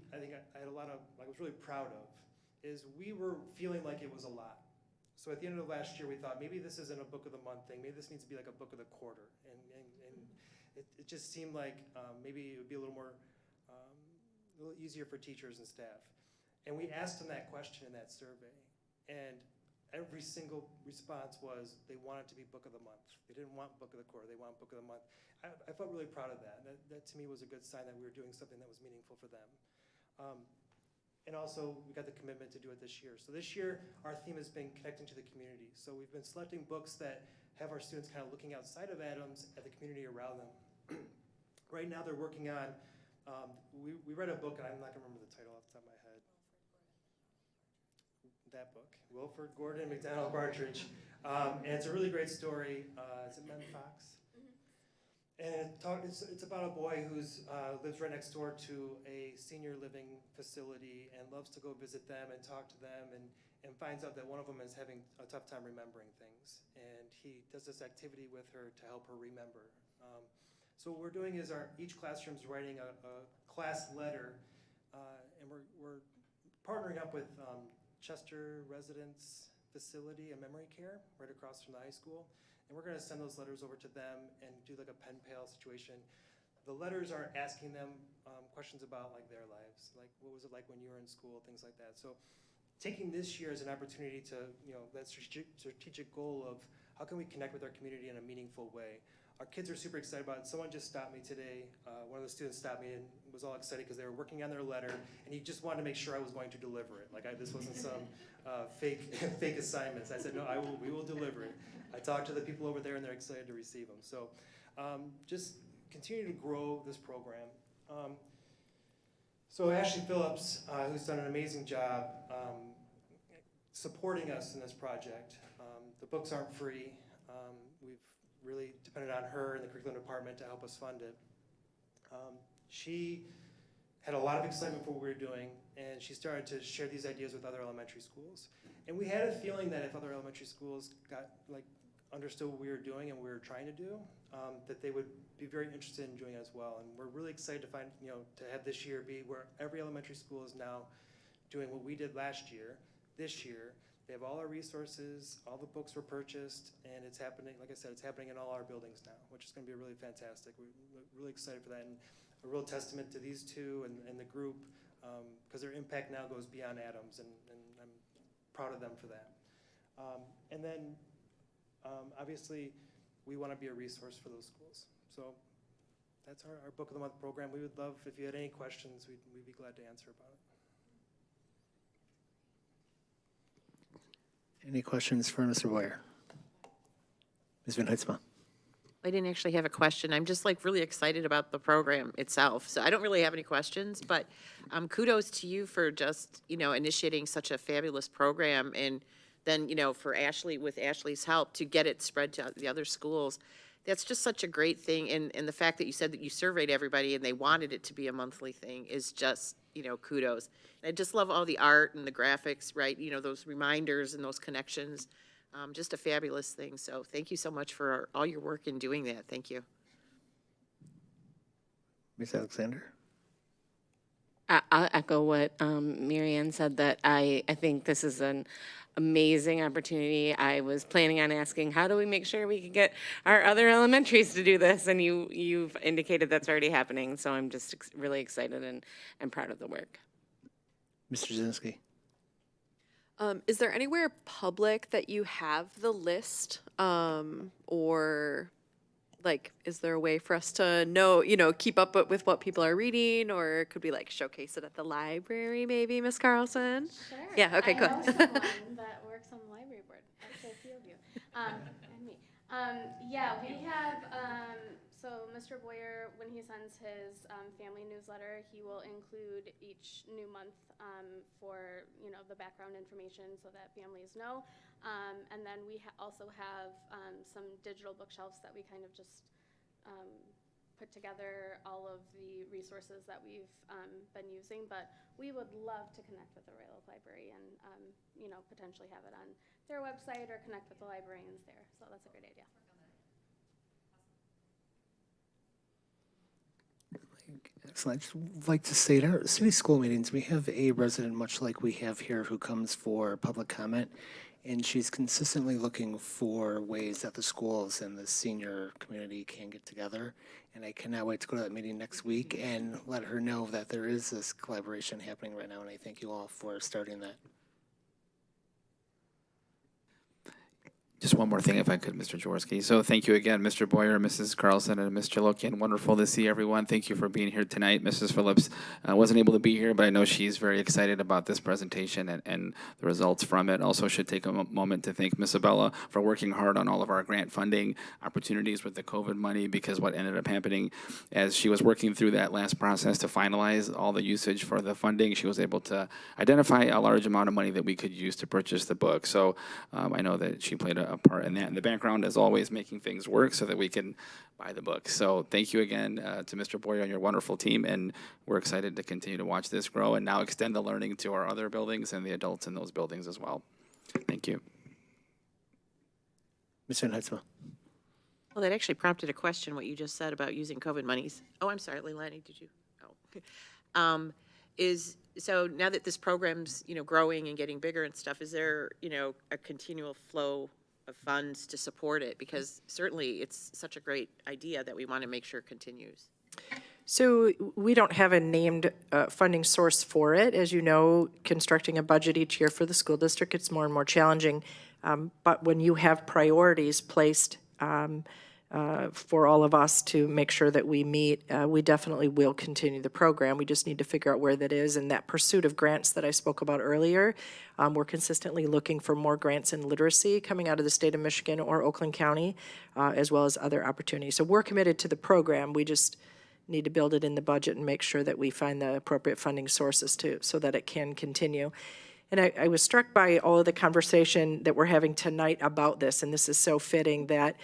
S21: I think I had a lot of, I was really proud of, is we were feeling like it was a lot. So at the end of last year, we thought maybe this isn't a Book of the Month thing. Maybe this needs to be like a Book of the Quarter. And it just seemed like maybe it would be a little more, a little easier for teachers and staff. And we asked them that question in that survey. And every single response was they wanted to be Book of the Month. They didn't want Book of the Quarter. They want Book of the Month. I felt really proud of that. That to me was a good sign that we were doing something that was meaningful for them. And also, we got the commitment to do it this year. So this year, our theme has been connecting to the community. So we've been selecting books that have our students kind of looking outside of Adams at the community around them. Right now, they're working on, we read a book, and I'm not gonna remember the title off the top of my head. That book, Wilford Gordon, McDonald Partridge. And it's a really great story. Is it Mem Fox? And it's about a boy who lives right next door to a senior living facility and loves to go visit them and talk to them and finds out that one of them is having a tough time remembering things. And he does this activity with her to help her remember. So what we're doing is each classroom's writing a class letter, and we're partnering up with Chester Residence Facility and Memory Care right across from the high school. And we're going to send those letters over to them and do like a pen pal situation. The letters are asking them questions about like their lives, like what was it like when you were in school, things like that. So taking this year as an opportunity to, that strategic goal of how can we connect with our community in a meaningful way. Our kids are super excited about it. Someone just stopped me today. One of the students stopped me and was all excited because they were working on their letter, and he just wanted to make sure I was going to deliver it. Like this wasn't some fake assignments. I said, no, we will deliver it. I talked to the people over there, and they're excited to receive them. So just continue to grow this program. So Ashley Phillips, who's done an amazing job supporting us in this project. The books aren't free. We've really depended on her and the curriculum department to help us fund it. She had a lot of excitement for what we were doing, and she started to share these ideas with other elementary schools. And we had a feeling that if other elementary schools understood what we were doing and we were trying to do, that they would be very interested in doing it as well. And we're really excited to find, to have this year be where every elementary school is now doing what we did last year, this year. They have all our resources, all the books were purchased, and it's happening, like I said, it's happening in all our buildings now, which is gonna be really fantastic. We're really excited for that, and a real testament to these two and the group, because their impact now goes beyond Adams, and I'm proud of them for that. And then, obviously, we wanna be a resource for those schools. So that's our Book of the Month program. We would love, if you had any questions, we'd be glad to answer about it.
S6: Any questions for Mr. Boyer? Ms. Van Heitzma?
S1: I didn't actually have a question. I'm just really excited about the program itself. So I don't really have any questions, but kudos to you for just, initiating such a fabulous program. And then, for Ashley, with Ashley's help to get it spread to the other schools. That's just such a great thing, and the fact that you said that you surveyed everybody and they wanted it to be a monthly thing is just, kudos. And I just love all the art and the graphics, right, those reminders and those connections. Just a fabulous thing, so thank you so much for all your work in doing that, thank you.
S6: Ms. Alexander?
S5: I'll echo what Mary Ann said, that I think this is an amazing opportunity. I was planning on asking, how do we make sure we can get our other elementaries to do this? And you've indicated that's already happening, so I'm just really excited and proud of the work.
S6: Mr. Jasinski?
S7: Is there anywhere public that you have the list, or like, is there a way for us to know, keep up with what people are reading, or could we like showcase it at the library maybe, Miss Carlson?
S2: Sure.
S7: Yeah, okay,
S2: I
S7: cool.
S2: know someone that works on the library board, actually a few of you, and me. Yeah, we have, so Mr. Boyer, when he sends his family newsletter, he will include each new month for, the background information so that families know. And then we also have some digital bookshelves that we kind of just put together all of the resources that we've been using. But we would love to connect with the Royal Oak Library and, potentially have it on their website or connect with the librarians there. So that's a great idea.
S6: Excellent. I'd just like to say, at our city school meetings, we have a resident, much like we have here, who comes for public comment, and she's consistently looking for ways that the schools and the senior community can get together. And I cannot wait to go to that meeting next week and let her know that there is this collaboration happening right now, and I thank you all for starting that.
S11: Just one more thing, if I could, Mr. Jaworski. So thank you again, Mr. Boyer, Mrs. Carlson, and Mr. Lokian. Wonderful to see everyone. Thank you for being here tonight. Mrs. Phillips wasn't able to be here, but I know she's very excited about this presentation and the results from it. Also should take a moment to thank Ms. Abella for working hard on all of our grant funding opportunities with the COVID money, because what ended up happening as she was working through that last process to finalize all the usage for the funding, she was able to identify a large amount of money that we could use to purchase the book. So I know that she played a part in that in the background, as always, making things work so that we can buy the book. So thank you again to Mr. Boyer and your wonderful team, and we're excited to continue to watch this grow and now extend the learning to our other buildings and the adults in those buildings as well. Thank you.
S6: Ms. Van Heitzma?
S1: Well, that actually prompted a question, what you just said about using COVID monies. Oh, I'm sorry, Leilani, did you? Oh. So now that this program's, growing and getting bigger and stuff, is there, a continual flow of funds to support it? Because certainly it's such a great idea that we want to make sure continues.
S12: So we don't have a named funding source for it. As you know, constructing a budget each year for the school district, it's more and more challenging. But when you have priorities placed for all of us to make sure that we meet, we definitely will continue the program. We just need to figure out where that is. And that pursuit of grants that I spoke about earlier, we're consistently looking for more grants in literacy coming out of the state of Michigan or Oakland County, as well as other opportunities. So we're committed to the program. We just need to build it in the budget and make sure that we find the appropriate funding sources so that it can continue. And I was struck by all of the conversation that we're having tonight about this, and this is so fitting that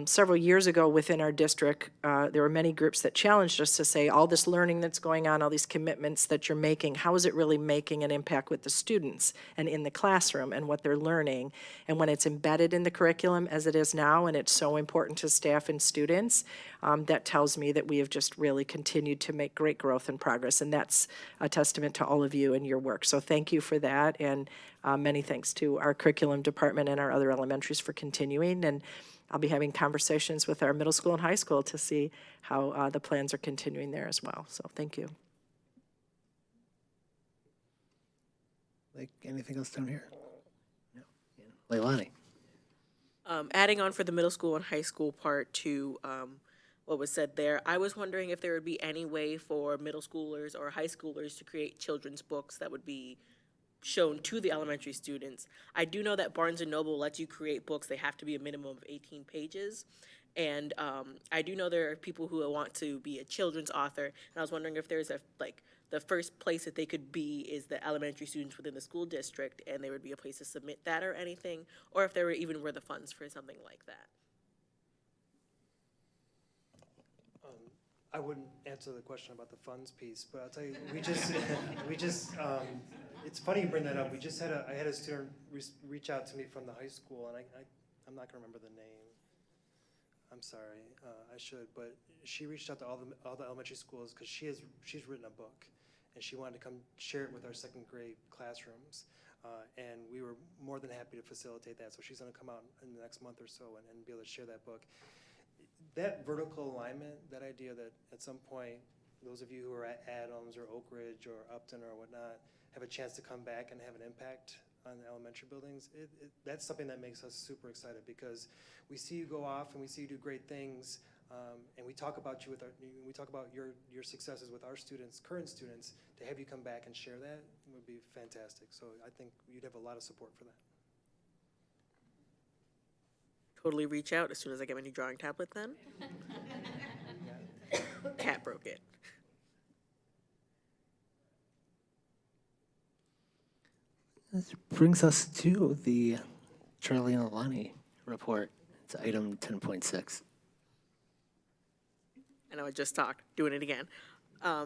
S12: several years ago within our district, there were many groups that challenged us to say, all this learning that's going on, all these commitments that you're making, how is it really making an impact with the students and in the classroom and what they're learning? And when it's embedded in the curriculum as it is now, and it's so important to staff and students, that tells me that we have just really continued to make great growth and progress, and that's a testament to all of you and your work. So thank you for that, and many thanks to our curriculum department and our other elementaries for continuing. And I'll be having conversations with our middle school and high school to see how the plans are continuing there as well. So thank you.
S6: Like anything else down here? No. Yeah. Leilani?
S18: Adding on for the middle school and high school part to what was said there, I was wondering if there would be any way for middle schoolers or high schoolers to create children's books that would be shown to the elementary students. I do know that Barnes & Noble lets you create books. They have to be a minimum of 18 pages. And I do know there are people who want to be a children's author. And I was wondering if there's the first place that they could be is the elementary students within the school district, and there would be a place to submit that or anything, or if there even were the funds for something like that.
S21: I wouldn't answer the question about the funds piece, but I'll tell you, it's funny you bring that up. I had a student reach out to me from the high school, and I'm not gonna remember the name. I'm sorry, I should, but she reached out to all the elementary schools because she's written a book, and she wanted to come share it with our second grade classrooms. And we were more than happy to facilitate that. So she's gonna come out in the next month or so and be able to share that book. That vertical alignment, that idea that at some point, those of you who are at Adams or Oak Ridge or Upton or whatnot have a chance to come back and have an impact on the elementary buildings, that's something that makes us super excited because we see you go off and we see you do great things, and we talk about you we talk about your successes with our students, current students. To have you come back and share that would be fantastic. So I think you'd have a lot of support for that.
S18: Totally reach out as soon as I get my new drawing tablet then. Cat broke it.
S6: This brings us to the Charlie and Alani report. It's item 10.6.
S18: I know I just talked, doing it again.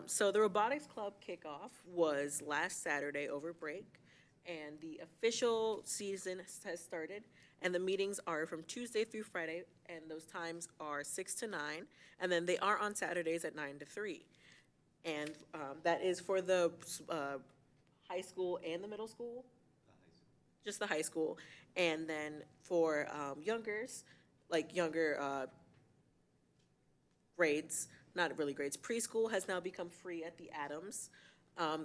S18: So the robotics club kickoff was last Saturday over break, and the official season has started, and the meetings are from Tuesday through Friday, and those times are 6 to 9, and then they are on Saturdays at 9 to 3. And that is for the high school and the middle school? Just the high school. And then for youngers, like younger grades, not really grades, preschool has now become free at the Adams. I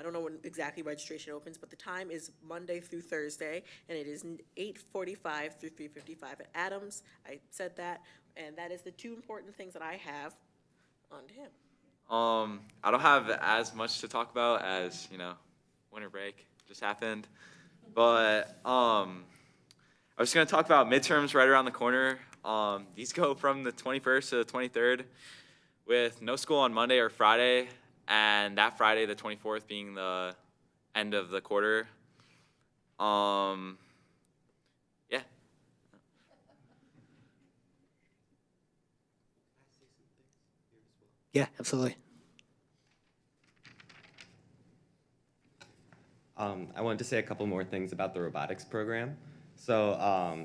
S18: don't know when exactly registration opens, but the time is Monday through Thursday, and it is 8:45 through 3:55 at Adams. I said that, and that is the two important things that I have on him.
S19: I don't have as much to talk about as, winter break just happened. But I was going to talk about midterms right around the corner. These go from the 21st to the 23rd with no school on Monday or Friday, and that Friday, the 24th, being the end of the quarter. Yeah.
S6: Yeah, absolutely.
S20: I wanted to say a couple more things about the robotics program. So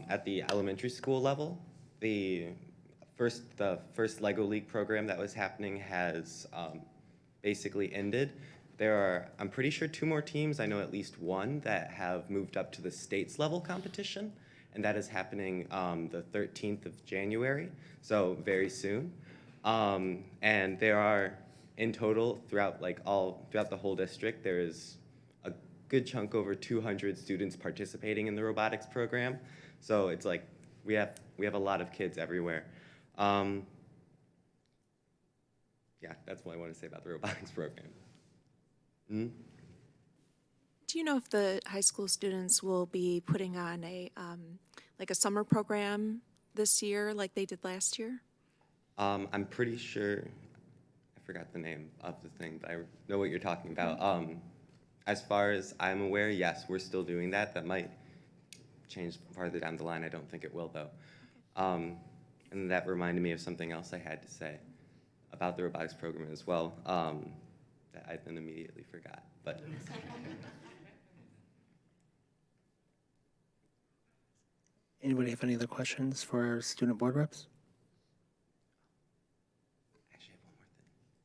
S20: at the elementary school level, the first LEGO League program that was happening has basically ended. There are, I'm pretty sure, 2 more teams, I know at least one, that have moved up to the states level competition, and that is happening the 13th of January, so very soon. And there are, in total, throughout the whole district, there is a good chunk over 200 students participating in the robotics program. So it's like we have a lot of kids everywhere. Yeah, that's what I want to say about the robotics program. Mm-hmm.
S8: Do you know if the high school students will be putting on a like a summer program this year like they did last year?
S20: I'm pretty sure, I forgot the name of the thing, but I know what you're talking about. As far as I'm aware, yes, we're still doing that. That might change farther down the line. I don't think it will, though. And that reminded me of something else I had to say about the robotics program as well, that I then immediately forgot. But
S6: Anybody have any other questions for our student board reps?
S20: actually, I have one more thing.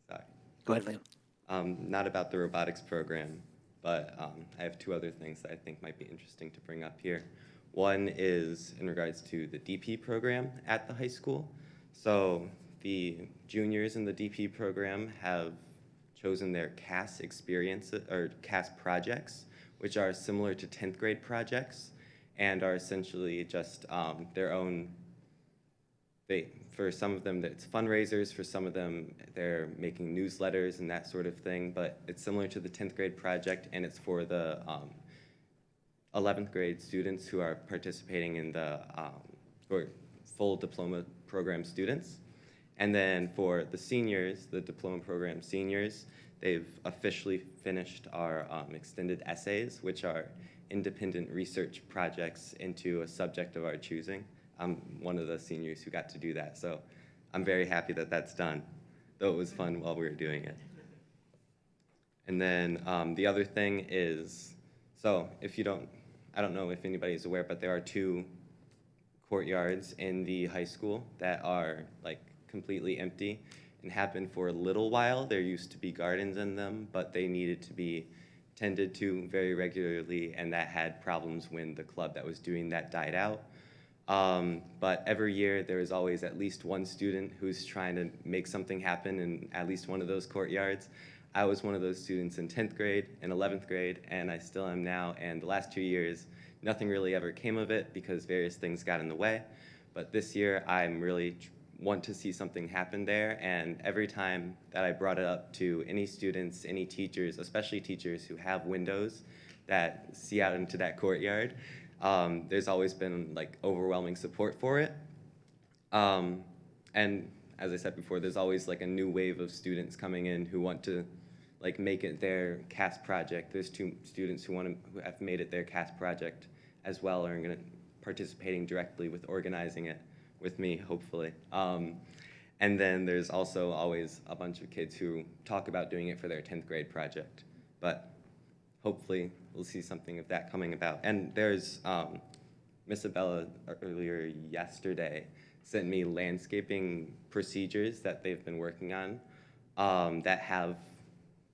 S20: Sorry.
S6: Go ahead, Liam.
S20: Not about the robotics program, but I have 2 other things that I think might be interesting to bring up here. One is in regards to the DP program at the high school. So the juniors in the DP program have chosen their CAS experiences or CAS projects, which are similar to 10th grade projects and are essentially just their own. For some of them, it's fundraisers. For some of them, they're making newsletters and that sort of thing. But it's similar to the 10th grade project, and it's for the 11th grade students who are participating in the or full diploma program students. And then for the seniors, the diploma program seniors, they've officially finished our extended essays, which are independent research projects into a subject of our choosing. I'm one of the seniors who got to do that, so I'm very happy that that's done. So it was fun while we were doing it. And then the other thing is, so if you don't, I don't know if anybody's aware, but there are 2 courtyards in the high school that are like completely empty and have been for a little while. There used to be gardens in them, but they needed to be tended to very regularly, and that had problems when the club that was doing that died out. But every year there is always at least one student who's trying to make something happen in at least one of those courtyards. I was one of those students in 10th grade and 11th grade, and I still am now, and the last 2 years, nothing really ever came of it because various things got in the way. But this year, I'm really want to see something happen there, and every time that I brought it up to any students, any teachers, especially teachers who have windows that see out into that courtyard, there's always been like overwhelming support for it. And as I said before, there's always like a new wave of students coming in who want to like make it their CAST project. There's 2 students who have made it their CAST project as well, and are going to participating directly with organizing it with me, hopefully. And then there's also always a bunch of kids who talk about doing it for their 10th grade project. But hopefully we'll see something of that coming about. And there's Miss Abella earlier yesterday sent me landscaping procedures that they've been working on that have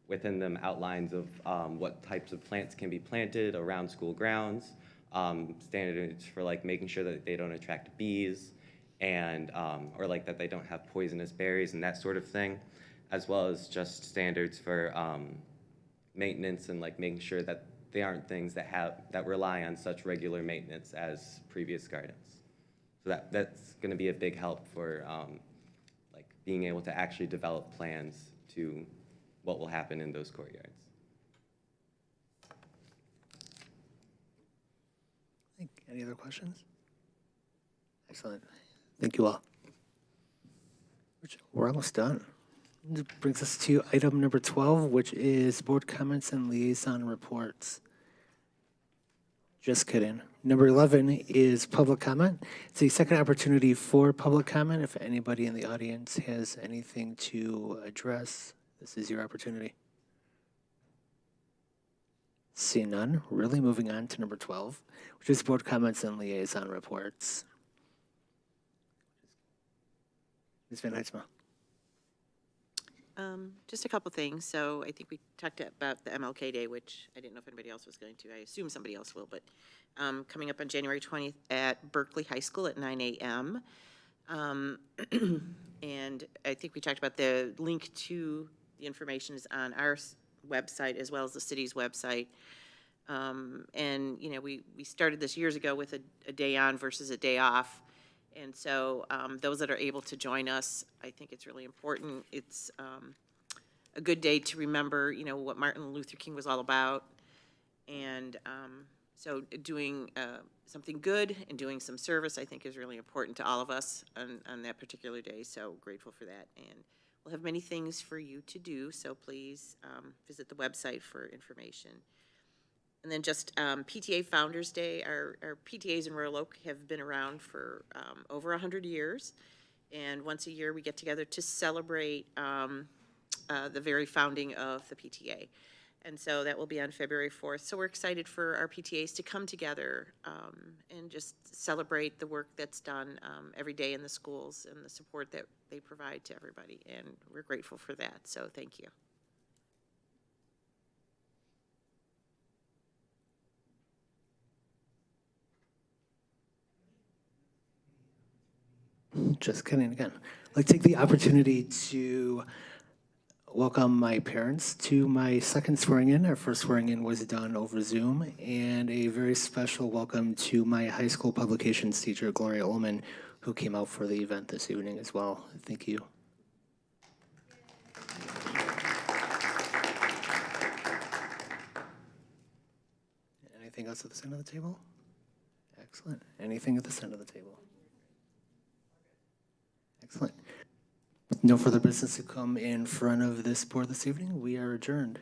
S20: within them outlines of what types of plants can be planted around school grounds, standards for like making sure that they don't attract bees, and or like that they don't have poisonous berries and that sort of thing, as well as just standards for maintenance and like making sure that they aren't things that rely on such regular maintenance as previous gardens. So that's going to be a big help for like being able to actually develop plans to what will happen in those courtyards.
S6: Any other questions? Excellent. Thank you all. We're almost done. This brings us to item number 12, which is board comments and liaison reports. Just kidding. Number 11 is public comment. It's a second opportunity for public comment. If anybody in the audience has anything to address, this is your opportunity. See none. Really moving on to number 12, which is board comments and liaison reports. Ms. Van Heidsma.
S1: Just a couple things. So I think we talked about the MLK Day, which I didn't know if anybody else was going to. I assume somebody else will, but coming up on January 20th at Berkeley High School at 9 a.m. And I think we talked about the link to the information is on our website as well as the city's website. And, you know, we started this years ago with a day on versus a day off. And so those that are able to join us, I think it's really important. It's a good day to remember, you know, what Martin Luther King was all about. And so doing something good and doing some service, I think, is really important to all of us on that particular day. So grateful for that. And we'll have many things for you to do. So please visit the website for information. And then just PTA Founders Day. Our PTAs in Royal Oak have been around for over 100 years. And once a year we get together to celebrate the very founding of the PTA. And so that will be on February 4th. So we're excited for our PTAs to come together and just celebrate the work that's done every day in the schools and the support that they provide to everybody. And we're grateful for that. So thank you.
S6: Just kidding again. I'd like to take the opportunity to welcome my parents to my second swearing in. Our first swearing in was done over Zoom, and a very special welcome to my high school publications teacher, Gloria Ullman, who came out for the event this evening as well. Thank you. Anything else at the center of the table? Excellent. Anything at the center of the table? Excellent. With no further business to come in front of this board this evening, we are adjourned.